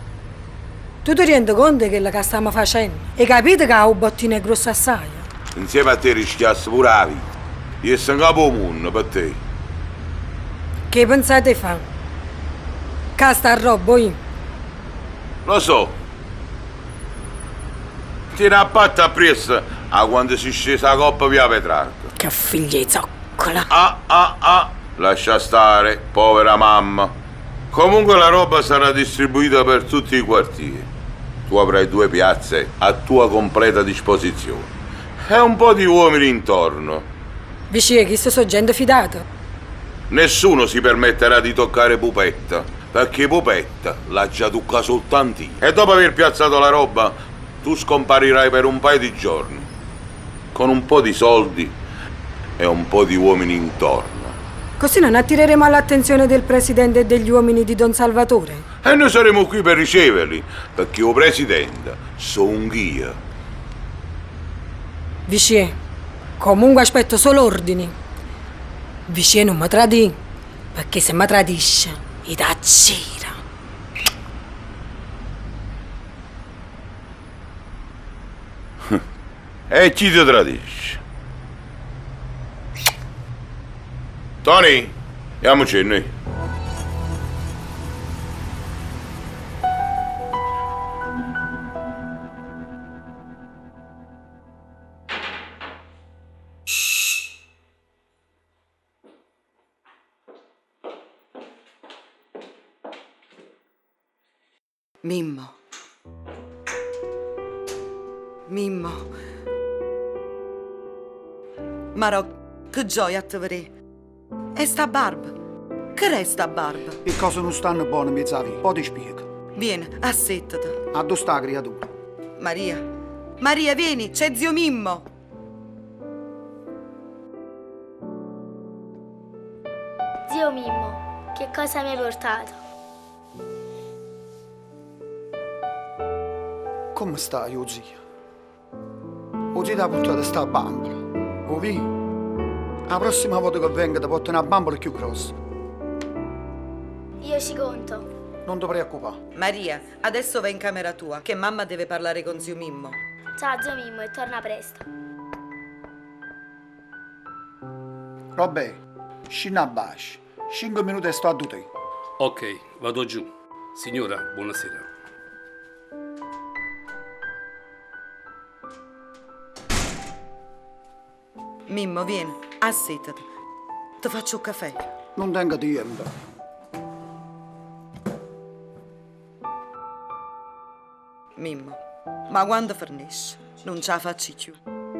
tu ti rendi conto di quello che stiamo facendo? Hai capito che un bottino è grosso assai? Insieme a te rischiassi pure la vita. Io sono capo mondo per te. Che pensate fa? Che sta roba io? Lo so. Tieni a patta appresso a quando si è scesa la coppa via Petrarca. Che figlia di zoccola. Lascia stare, povera mamma. Comunque la roba sarà distribuita per tutti i quartieri. Tu avrai 2 piazze a tua completa disposizione. E un po' di uomini intorno. Vicino, chi sono gente fidata? Nessuno si permetterà di toccare Pupetta, perché Pupetta l'ha già toccato soltanto io. E dopo aver piazzato la roba, tu scomparirai per un paio di giorni. Con un po' di soldi e un po' di uomini intorno. Così non attireremo l'attenzione del presidente e degli uomini di Don Salvatore? E noi saremo qui per riceverli, perché il presidente sono un guia. Vicino, comunque aspetto solo ordini. Vicino non mi tradisce, perché se mi tradisce, gli dà gira. E chi ti tradisce? Tony, andiamoci noi. Mimmo. Mimmo. Marò, che gioia a te vedere. E sta barba? Che resta barba? Le cose non stanno buone, mia zia, poi ti spiego. Vieni, assettati. A dove sta la creatura? Maria. Maria, vieni, c'è zio Mimmo. Zio Mimmo, che cosa mi hai portato? Come stai, o zio? O zio ti ha portato sta bambola? O vi? La prossima volta che venga ti porto una bambola più grossa. Io ci conto. Non ti preoccupare. Maria, adesso vai in camera tua, che mamma deve parlare con zio Mimmo. Ciao zio Mimmo e torna presto. Robè, Scinna a baci. 5 minuti e sto a te. Ok, vado giù. Signora, buonasera. Mimmo, vieni, assettati. Ti faccio un caffè. Non tengo tempo. Mimmo, ma quando fornisci? Non ce la faccio più.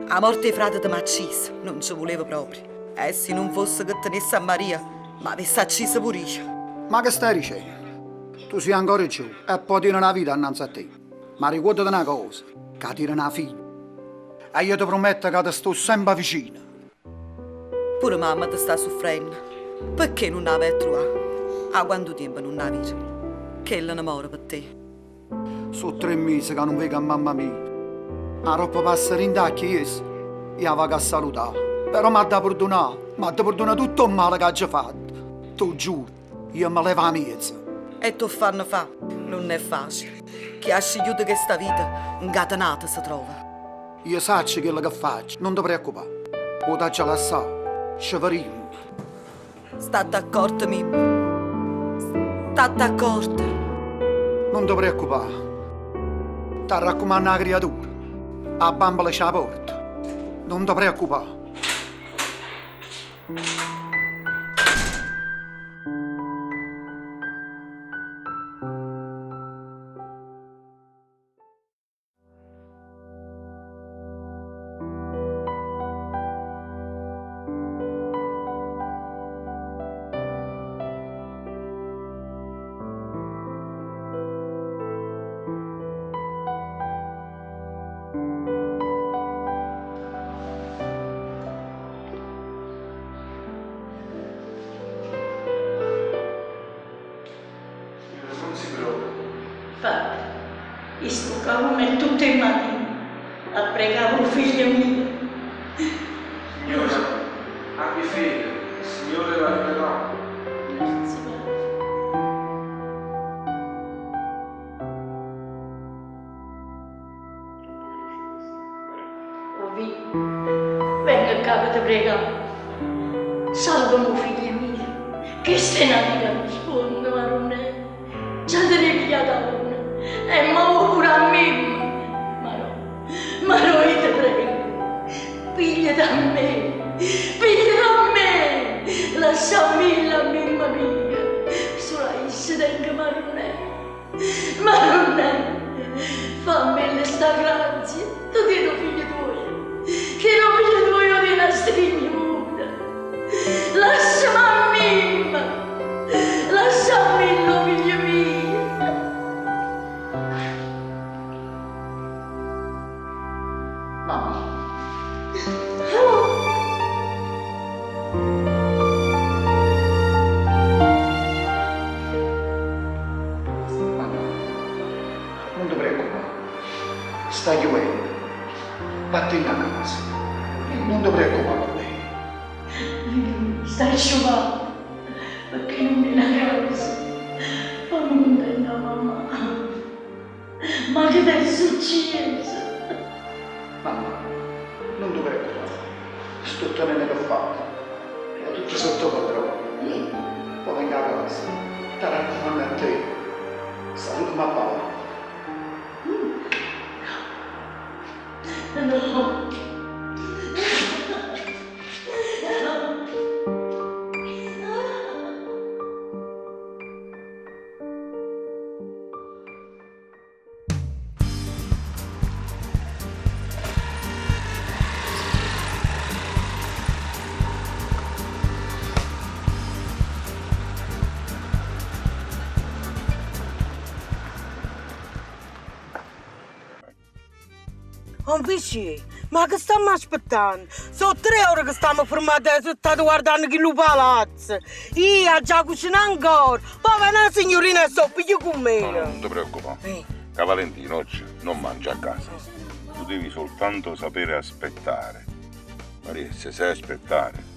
A morte dei frati ti m'accisa, non ci volevo proprio. E se non fosse che tenesse a Maria, ma avessi accisa pure io. Ma che stai dicendo? Tu sei ancora giù e poi tieni una vita innanzi a te. Ma ricordati una cosa, che tieni una figlia. E io ti prometto che ti sto sempre vicino. Pure mamma ti sta soffrendo. Perché non la vai a trovare? A quanto tempo non la vedi? Che è l'amore per te? Sono 3 mesi che non vedo a mamma mia. La roba passa in da chiesa. Io vado a salutare. Però mi ha da perdonare. Mi ha da perdonare tutto il male che ha già fatto. Tu giuro, io mi levo a mezzo. E tu fanno fa? Non è facile. Chi ha scegliuto questa vita, incatenata si trova. Io so quello che faccio, non ti preoccupare. O da già lasciare, sceverino. State accorto, Mimmo. State accorto. Non ti preoccupare. Ti raccomando la creatura. A bambola c'è la porta. Non ti preoccupare. Padre, io sto come tutte le mattine a pregare un figlio mio. Signora, abbi fede, il Signore la aiuterà. Grazie, Padre. Ovi, venga a capo ti pregare. Salva mio figlio mio, che se una vita risponde, ma non è. Già te ne pigliata una. E ma pure a me. Ma no, io ti prego. Piglia da me. Lasciami la mia mia. Sola issa tenga ma non è. Fammi sta grazia. Tu tieni figlio tuo. Tieni figlio tuo io di una strigna muta. Lasciami a me. Lasciami lo figlio mio. Mamma. Non ti preoccupare. Stai chiudendo. Vatti in casa. Non ti preoccupare per lei. Stai asciugando. Perché non vieni a casa? Fammi contenta, mamma. Ma che ti è successo? Mamma, non ti preoccupare. Sto tenendo che ho fatto. È tutto sotto controllo. Poi venga a casa. Ti raccomando a te. Salutami a Paolo. No. Amici, ma che stiamo aspettando? Sono 3 ore che stiamo fermati e state guardando chi lo palazzo. Io già cucinato ancora. Poi viene la signorina e sto piglio con me. No, non ti preoccupare. Che Valentino oggi non mangia a casa. Tu devi soltanto sapere aspettare. Maria, se sai aspettare,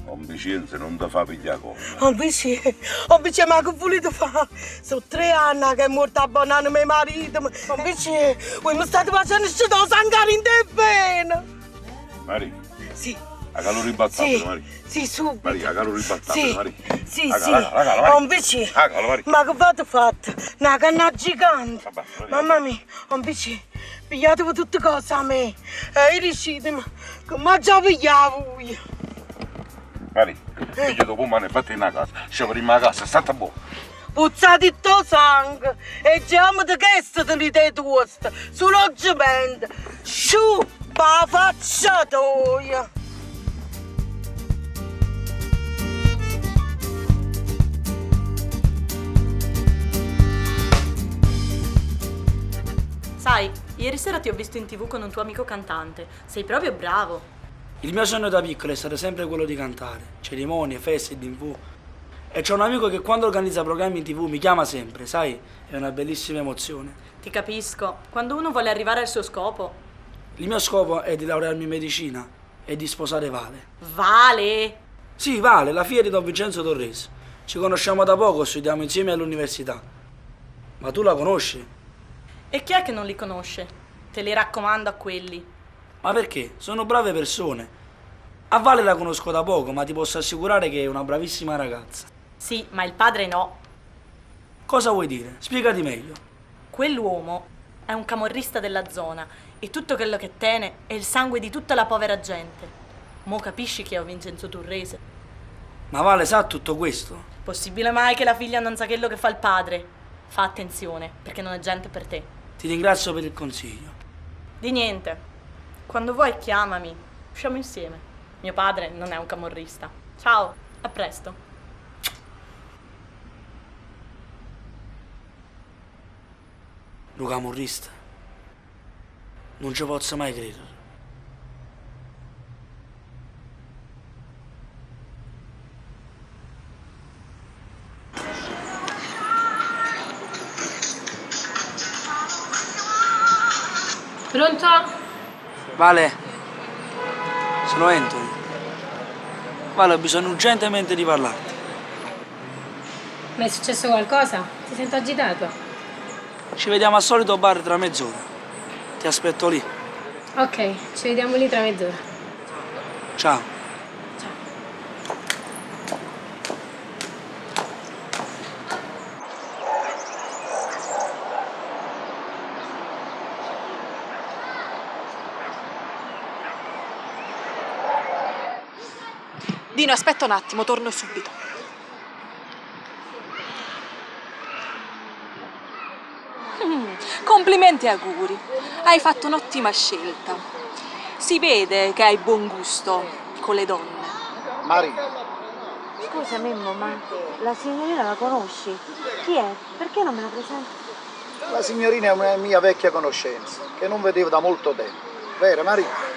Ombicenza non ti fa pigliare come. Amici, ma che volete fare? Sono 3 anni che è morto abbandonando mio marito. Amici, voi mi state facendo uscire da sangare in te bene. Maria? Sì. A calore ribaltabile, Maria. Sì, subito. Maria, a calore ribaltabile, Maria. Sì, Raga, sì. Maria. Ho un PC. Maria. Ma che fate fatto? Una canna gigante. Mamma mia, ho un PC. Pigliatevi tutte cose a me. E riuscitemi. Che mangia pigliavo io. Maria, figlio dopo mano e fatti in una casa. Scegliamo a casa, state buono. Puzzate il tuo sangue. E giamo di che te li dai toast. Sull'oggiamento. Sciù, pa faccia tua. Sai, ieri sera ti ho visto in TV con un tuo amico cantante. Sei proprio bravo. Il mio sogno da piccolo è stato sempre quello di cantare. Cerimonie, feste, in TV. E c'ho un amico che quando organizza programmi in TV mi chiama sempre, sai? È una bellissima emozione. Ti capisco. Quando uno vuole arrivare al suo scopo. Il mio scopo è di laurearmi in medicina e di sposare Vale. Vale? Sì, Vale, la figlia di Don Vincenzo Torresi. Ci conosciamo da poco, studiamo insieme all'università. Ma tu la conosci? E chi è che non li conosce? Te li raccomando a quelli. Ma perché? Sono brave persone. A Vale la conosco da poco, ma ti posso assicurare che è una bravissima ragazza. Sì, ma il padre no. Cosa vuoi dire? Spiegati meglio. Quell'uomo è un camorrista della zona e tutto quello che tiene è il sangue di tutta la povera gente. Mo capisci chi è Vincenzo Torrese? Ma Vale sa tutto questo? Possibile mai che la figlia non sa quello che fa il padre? Fa attenzione, perché non è gente per te. Ti ringrazio per il consiglio. Di niente. Quando vuoi chiamami. Usciamo insieme. Mio padre non è un camorrista. Ciao, a presto. Lo camorrista? Non ci posso mai credere. Pronto? Vale, sono Anthony. Vale, ho bisogno urgentemente di parlarti. Ma è successo qualcosa? Ti sento agitato. Ci vediamo al solito bar tra mezz'ora. Ti aspetto lì. Ok, ci vediamo lì tra mezz'ora. Ciao. Dino, aspetta un attimo, torno subito. Complimenti e auguri. Hai fatto un'ottima scelta. Si vede che hai buon gusto con le donne. Maria. Scusa Mimmo, ma la signorina la conosci? Chi è? Perché non me la presenti? La signorina è una mia vecchia conoscenza, che non vedevo da molto tempo. Vero, Maria?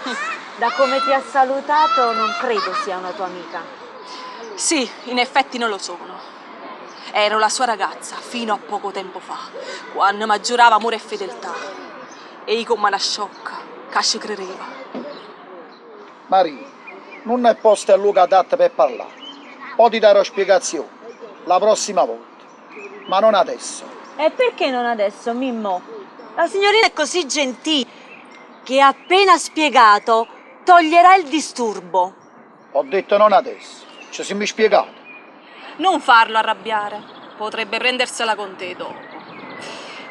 Da come ti ha salutato non credo sia una tua amica. Sì, in effetti non lo sono. Ero la sua ragazza fino a poco tempo fa, quando mi giurava amore e fedeltà. E io come una sciocca, che ci credeva. Maria, non è posto a luogo adatto per parlare. Poi ti darò spiegazioni, la prossima volta, ma non adesso. E perché non adesso, Mimmo? La signorina è così gentile che ha appena spiegato toglierà il disturbo. Ho detto non adesso, ci siamo spiegati. Non farlo arrabbiare, potrebbe prendersela con te dopo.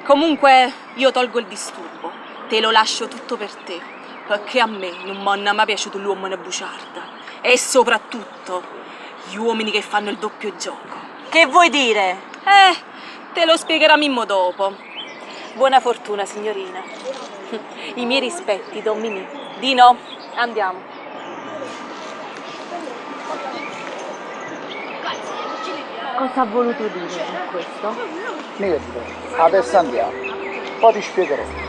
Comunque io tolgo il disturbo, te lo lascio tutto per te, perché a me non mi è mai piaciuto l'uomo bugiarda. E soprattutto gli uomini che fanno il doppio gioco. Che vuoi dire? Te lo spiegherà Mimmo dopo. Buona fortuna, signorina. I miei rispetti, Don Mimì. Dino, andiamo. Cosa ha voluto dire con questo? Niente, adesso andiamo, poi ti spiegherò.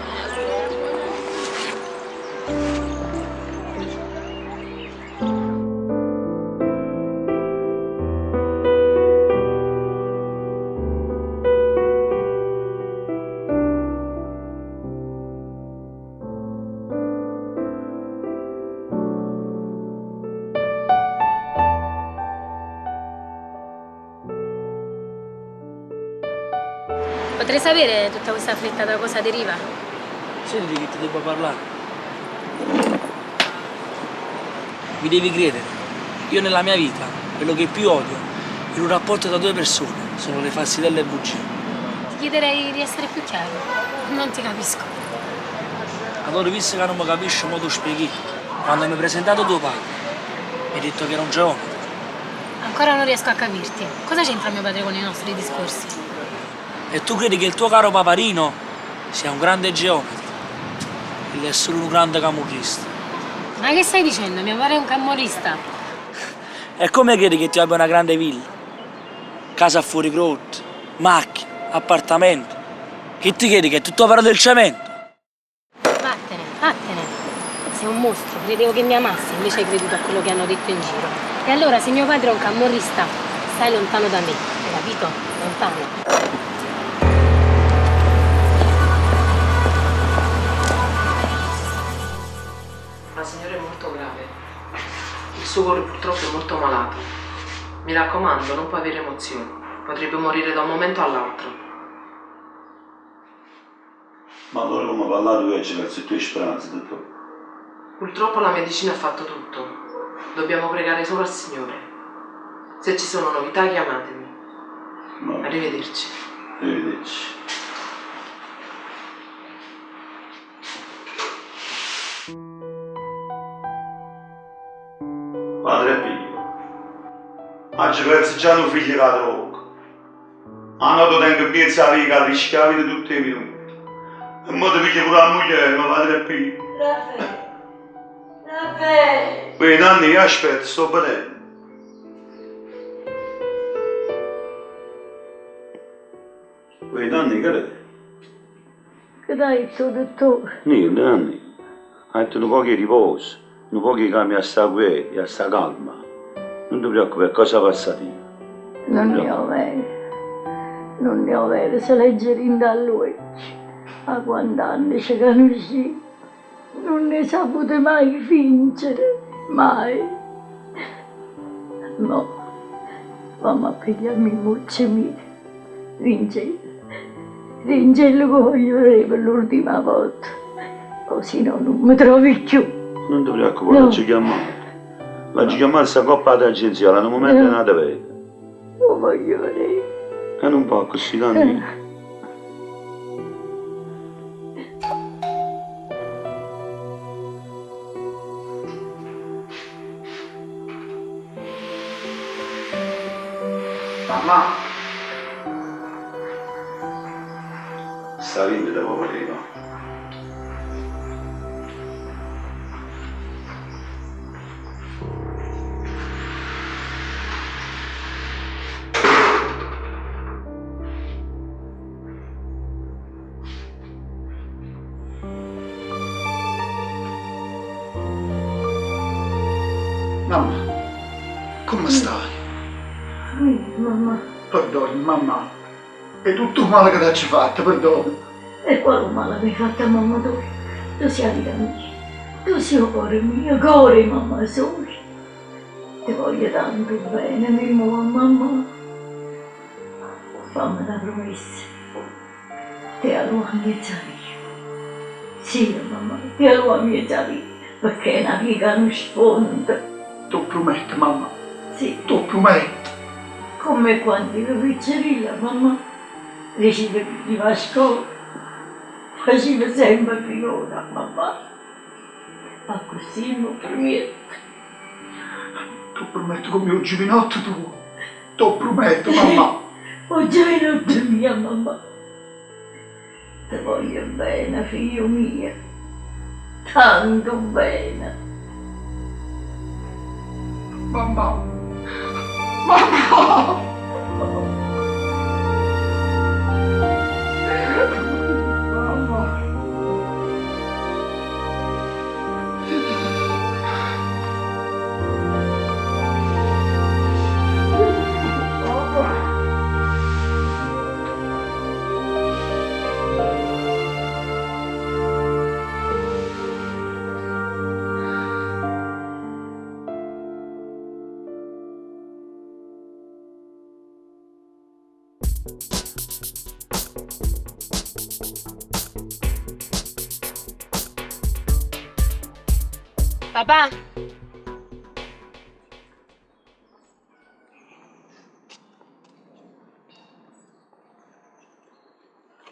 Potrei sapere tutta questa fretta da cosa deriva? Senti che ti devo parlare. Mi devi credere, io nella mia vita, quello che più odio in un rapporto tra due persone sono le falsità e le bugie. Ti chiederei di essere più chiaro. Non ti capisco. Allora, visto che non mi capisci, mo tu spieghi. Quando mi hai presentato tuo padre, mi hai detto che era un geometra. Ancora non riesco a capirti. Cosa c'entra mio padre con i nostri discorsi? E tu credi che il tuo caro paparino sia un grande geometra? Lui è solo un grande camorrista. Ma che stai dicendo? Mio padre è un camorrista. E come credi che ti abbia una grande villa? Casa a fuori grotte, macchine, appartamento. Che ti credi che è tutto opera del cemento? Vattene, vattene. Sei un mostro, credevo che mi amassi, invece hai creduto a quello che hanno detto in giro. E allora, se mio padre è un camorrista, stai lontano da me, hai capito? Lontano. La signora è molto grave. Il suo cuore purtroppo è molto malato. Mi raccomando, non può avere emozioni. Potrebbe morire da un momento all'altro. Ma allora come parlare oggi verso le tue speranze, dottore? Purtroppo la medicina ha fatto tutto. Dobbiamo pregare solo al Signore. Se ci sono novità chiamatemi. No. Arrivederci. Arrivederci. Padre Pio, oggi penso già non figli la droga. A notte tengo piezza la vita, rischiavi di tutti i minuti. E mo ti piglia pure la moglie, ma Padre Pio. Raffaele! Quei Nanni, io aspetto, sto vedendo. Quei Nanni, che è? Che dai, tuo dottore? Niente, Nanni. Hai detto un po' che riposo, un po' che cambia a sta qui, a sta calma. Non ti preoccupare, cosa passativa? Non ne ho vero. Non ne ho vero, se leggerin da lui. A quant'anni c'è che non uscì. Non ne sapute mai vincere, mai. No, mamma a pigliarmi mucce mie. Ringello che voglio vedere per l'ultima volta. Così no, non mi trovi più. Non ti preoccupare, no. L'ho chiamato. L'ho chiamato sta coppa d'agenzia, al momento è nata vede. Lo voglio vedere. E non può così, Nanni. Mamma! Sta ridendo, poverino. Mamma, come stai? Mamma. Perdoni, mamma. È tutto male che ti ci fatto, perdoni. E quale male mi hai fatto, mamma tu? Tu sei vita mia. Tu sei cuore mio, cuore, mamma solo. Ti voglio tanto bene, mio mamma. Fammi la promessa. Ti amo a mia vita. Sì, mamma, ti amo a mia vita. Perché è una vita non sponda. Tu prometti, mamma? Sì. Tu prometti? Come quando ero piccerilla, mamma, riceveva a scuola, faceva sempre finora, mamma. Ma così non prometto. Tu prometti come un giovinotto tu? Tu prometti, mamma? Un giovinotto mia, mamma. Ti voglio bene, figlio mio. Tanto bene. Mamma. Mamma! Papà?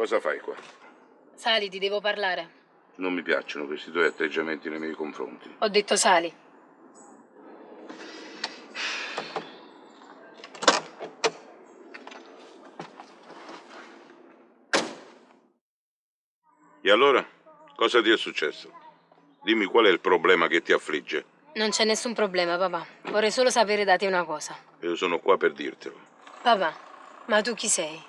Cosa fai qua? Sali, ti devo parlare. Non mi piacciono questi tuoi atteggiamenti nei miei confronti. Ho detto sali. E allora? Cosa ti è successo? Dimmi qual è il problema che ti affligge. Non c'è nessun problema, papà. Vorrei solo sapere da te una cosa. Io sono qua per dirtelo. Papà, ma tu chi sei?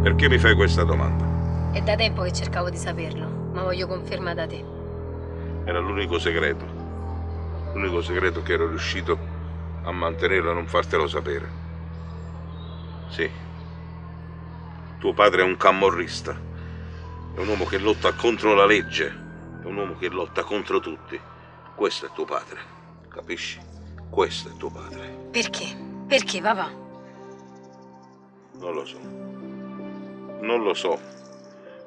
Perché mi fai questa domanda? È da tempo che cercavo di saperlo, ma voglio conferma da te. Era l'unico segreto. L'unico segreto che ero riuscito a mantenerlo e a non fartelo sapere. Sì. Tuo padre è un camorrista. È un uomo che lotta contro la legge. È un uomo che lotta contro tutti. Questo è tuo padre. Capisci? Questo è tuo padre. Perché? Perché, papà? Non lo so. Non lo so.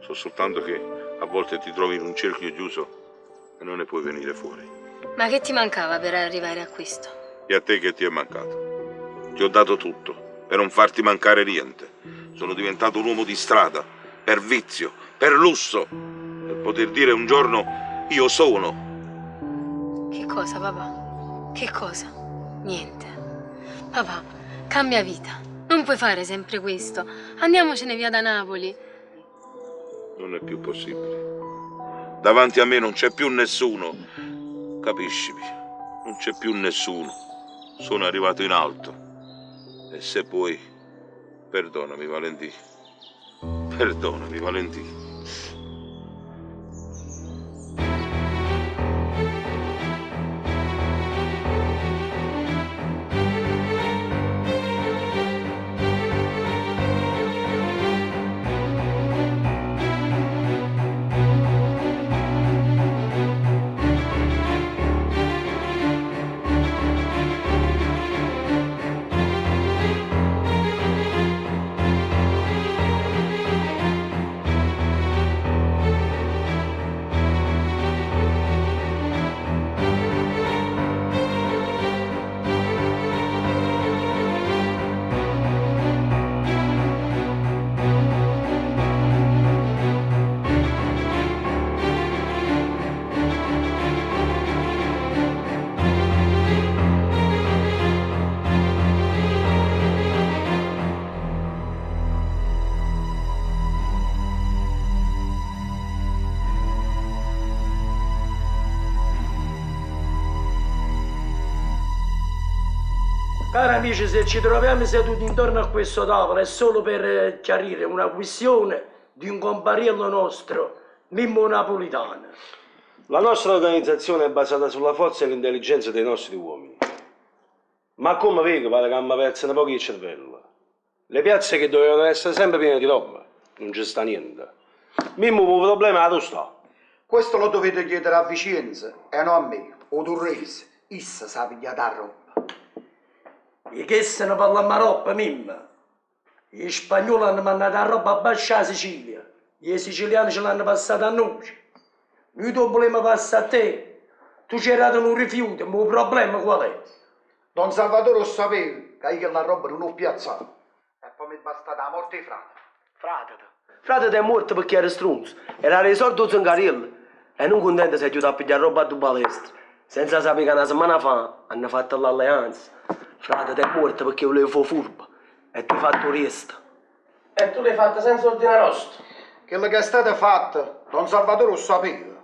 So soltanto che a volte ti trovi in un cerchio chiuso e non ne puoi venire fuori. Ma che ti mancava per arrivare a questo? E a te che ti è mancato? Ti ho dato tutto per non farti mancare niente. Sono diventato un uomo di strada, per vizio, per lusso, per poter dire un giorno io sono. Che cosa, papà? Che cosa? Niente. Papà, cambia vita. Non puoi fare sempre questo. Andiamocene via da Napoli. Non è più possibile. Davanti a me non c'è più nessuno. Capiscimi? Non c'è più nessuno. Sono arrivato in alto. E se puoi, perdonami, Valentì. Perdonami, Valentì. Cari amici, se ci troviamo seduti intorno a questo tavolo è solo per chiarire una questione di un compariello nostro, Mimmo Napolitano. La nostra organizzazione è basata sulla forza e l'intelligenza dei nostri uomini. Ma come vedi, pare che abbiamo perso un po' il cervello. Le piazze che dovevano essere sempre piene di roba, non ci sta niente. Mimmo, il problema è dove sta. Questo lo dovete chiedere a Vicenza e non a me, o Turrese. Issa sa pigliare la roba. E che se ne parla a roba, Mimmo? Gli spagnoli hanno mandato la roba a bascia a Sicilia. Gli siciliani ce l'hanno passata a noi. Noi tu volevamo passare a te. Tu c'era dato un rifiuto, ma il problema qual è? Don Salvatore lo sapeva che io la roba non ho piazzato. E poi mi è bastata la morte di frate. Frate è morto perché era stronzo. Era risolto Zangarello. E non contento si è aiutato a pigliare roba a due palestre. Senza sapere che una settimana fa hanno fatto l'alleanza. Frate è morto perché volevo fare furba. E tu hai fatto resta. E tu l'hai fatta senza ordine rosto. Quello che è stato fatto, Don Salvatore lo sapeva.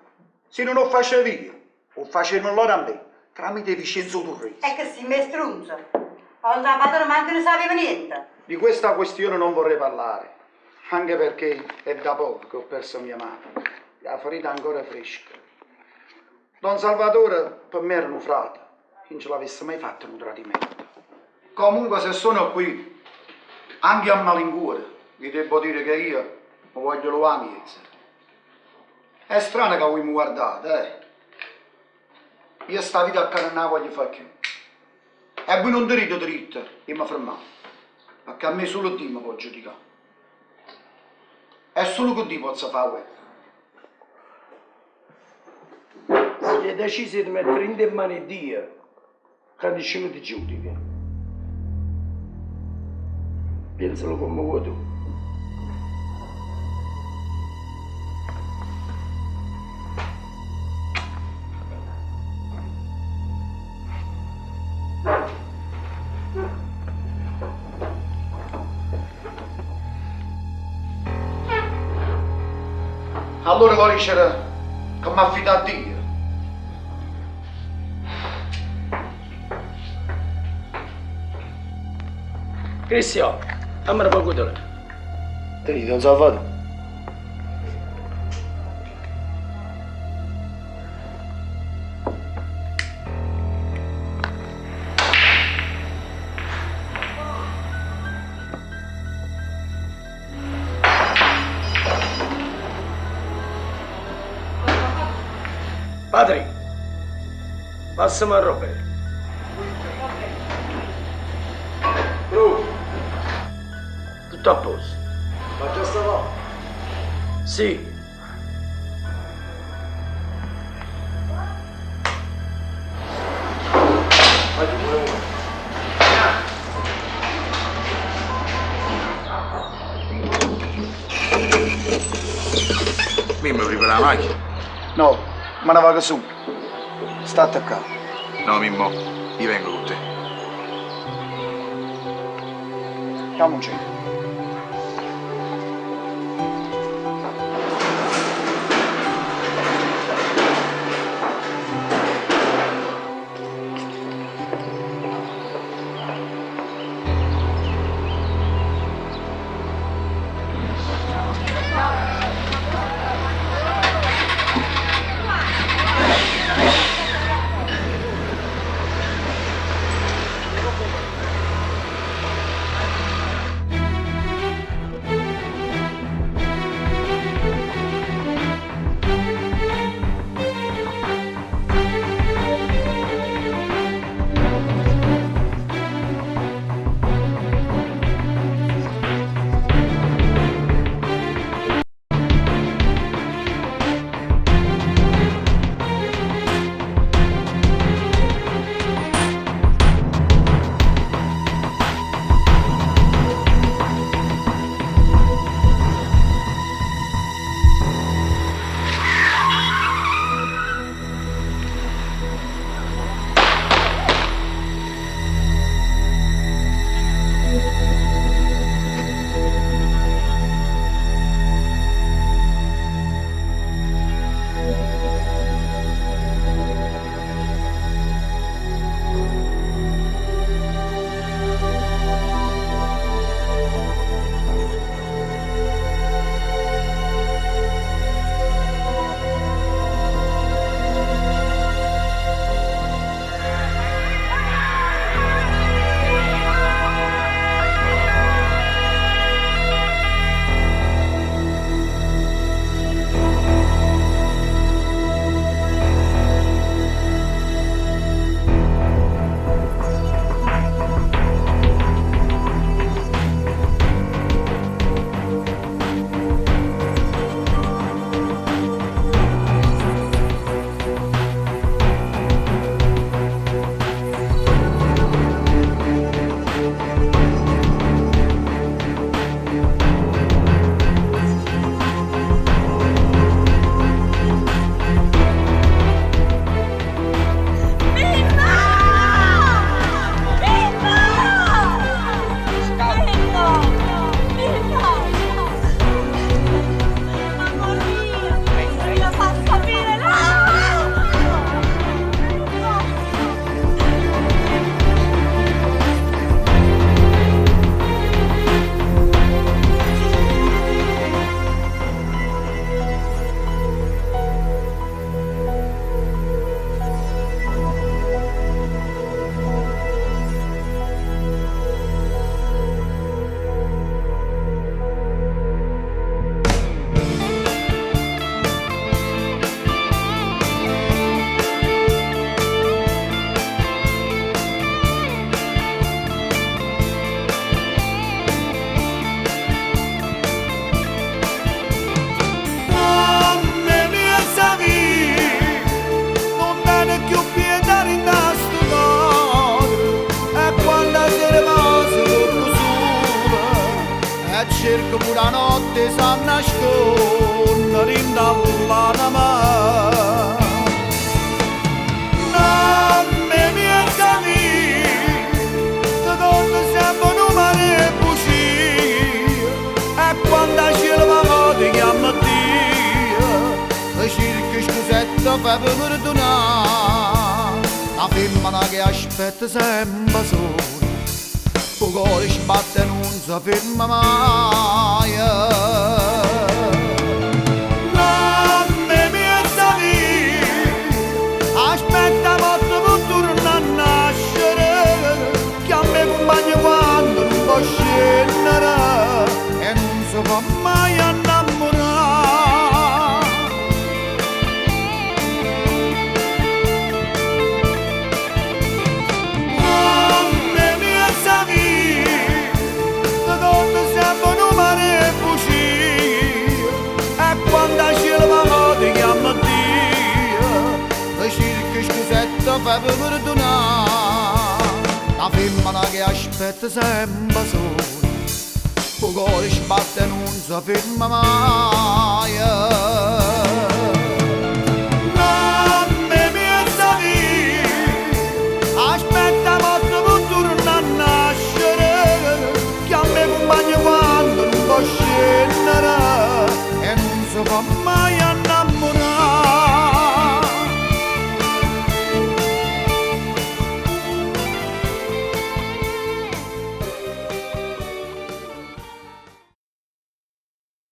Se non lo faceva io, lo facevano loro a me, tramite Vincenzo Turrese. E che si mi strunza. Don Salvatore manco ne sapeva niente. Di questa questione non vorrei parlare, anche perché è da poco che ho perso mia madre. La ferita è ancora fresca. Don Salvatore per me era un frate, non ce l'avesse mai fatto un tradimento. Comunque se sono qui, anche a malincuore, vi devo dire che io mi voglio lo amici. È strano che voi mi guardate, Io sta vita a casa non la voglio fare più. E voi non dite dritto e mi fermate, perché a me solo Dio mi può giudicare. È solo che Dio posso fare questo. Si è deciso di mettere in mano Dio, che nessuno ti giudica. Pensalo come vuoi tu. Allora vuoi dire che mi affida a Dio? Cristiano, dammi un po' di tempo. Te non so fare. Padre, passami a Roberto. Tutto a posto. Ma già stava? Sì. Mimmo, prepara la macchina? No, ma ne vado su. Sta attaccato. No, Mimmo, io vengo con te. Andiamoci. cerco pure la notte sa nascondere in dalla mano. Non mi esami, ti donno sempre un mare bugie, e quando ci levamo ti chiamo Dio, ti fa perdonare. Una femmina che aspetta sempre sola, il cuore sbatte e non si ferma mai. Nanne mia vita, aspetta molto per tornare a nascere, che a me compagno quando non può scendere e non si fa mai innamorare. Nanne mia vita, donne sempre un mare e bugie, e quando cielo va ti chiama Dio, e cerchi scusetta per perdonare. La femmina che aspetta sempre sola, il cuore sbatte e non si ferma mai. Nanne mia vita, aspetta molto per tornare a nascere, che a me compagno quando non può scendere e non si fa mai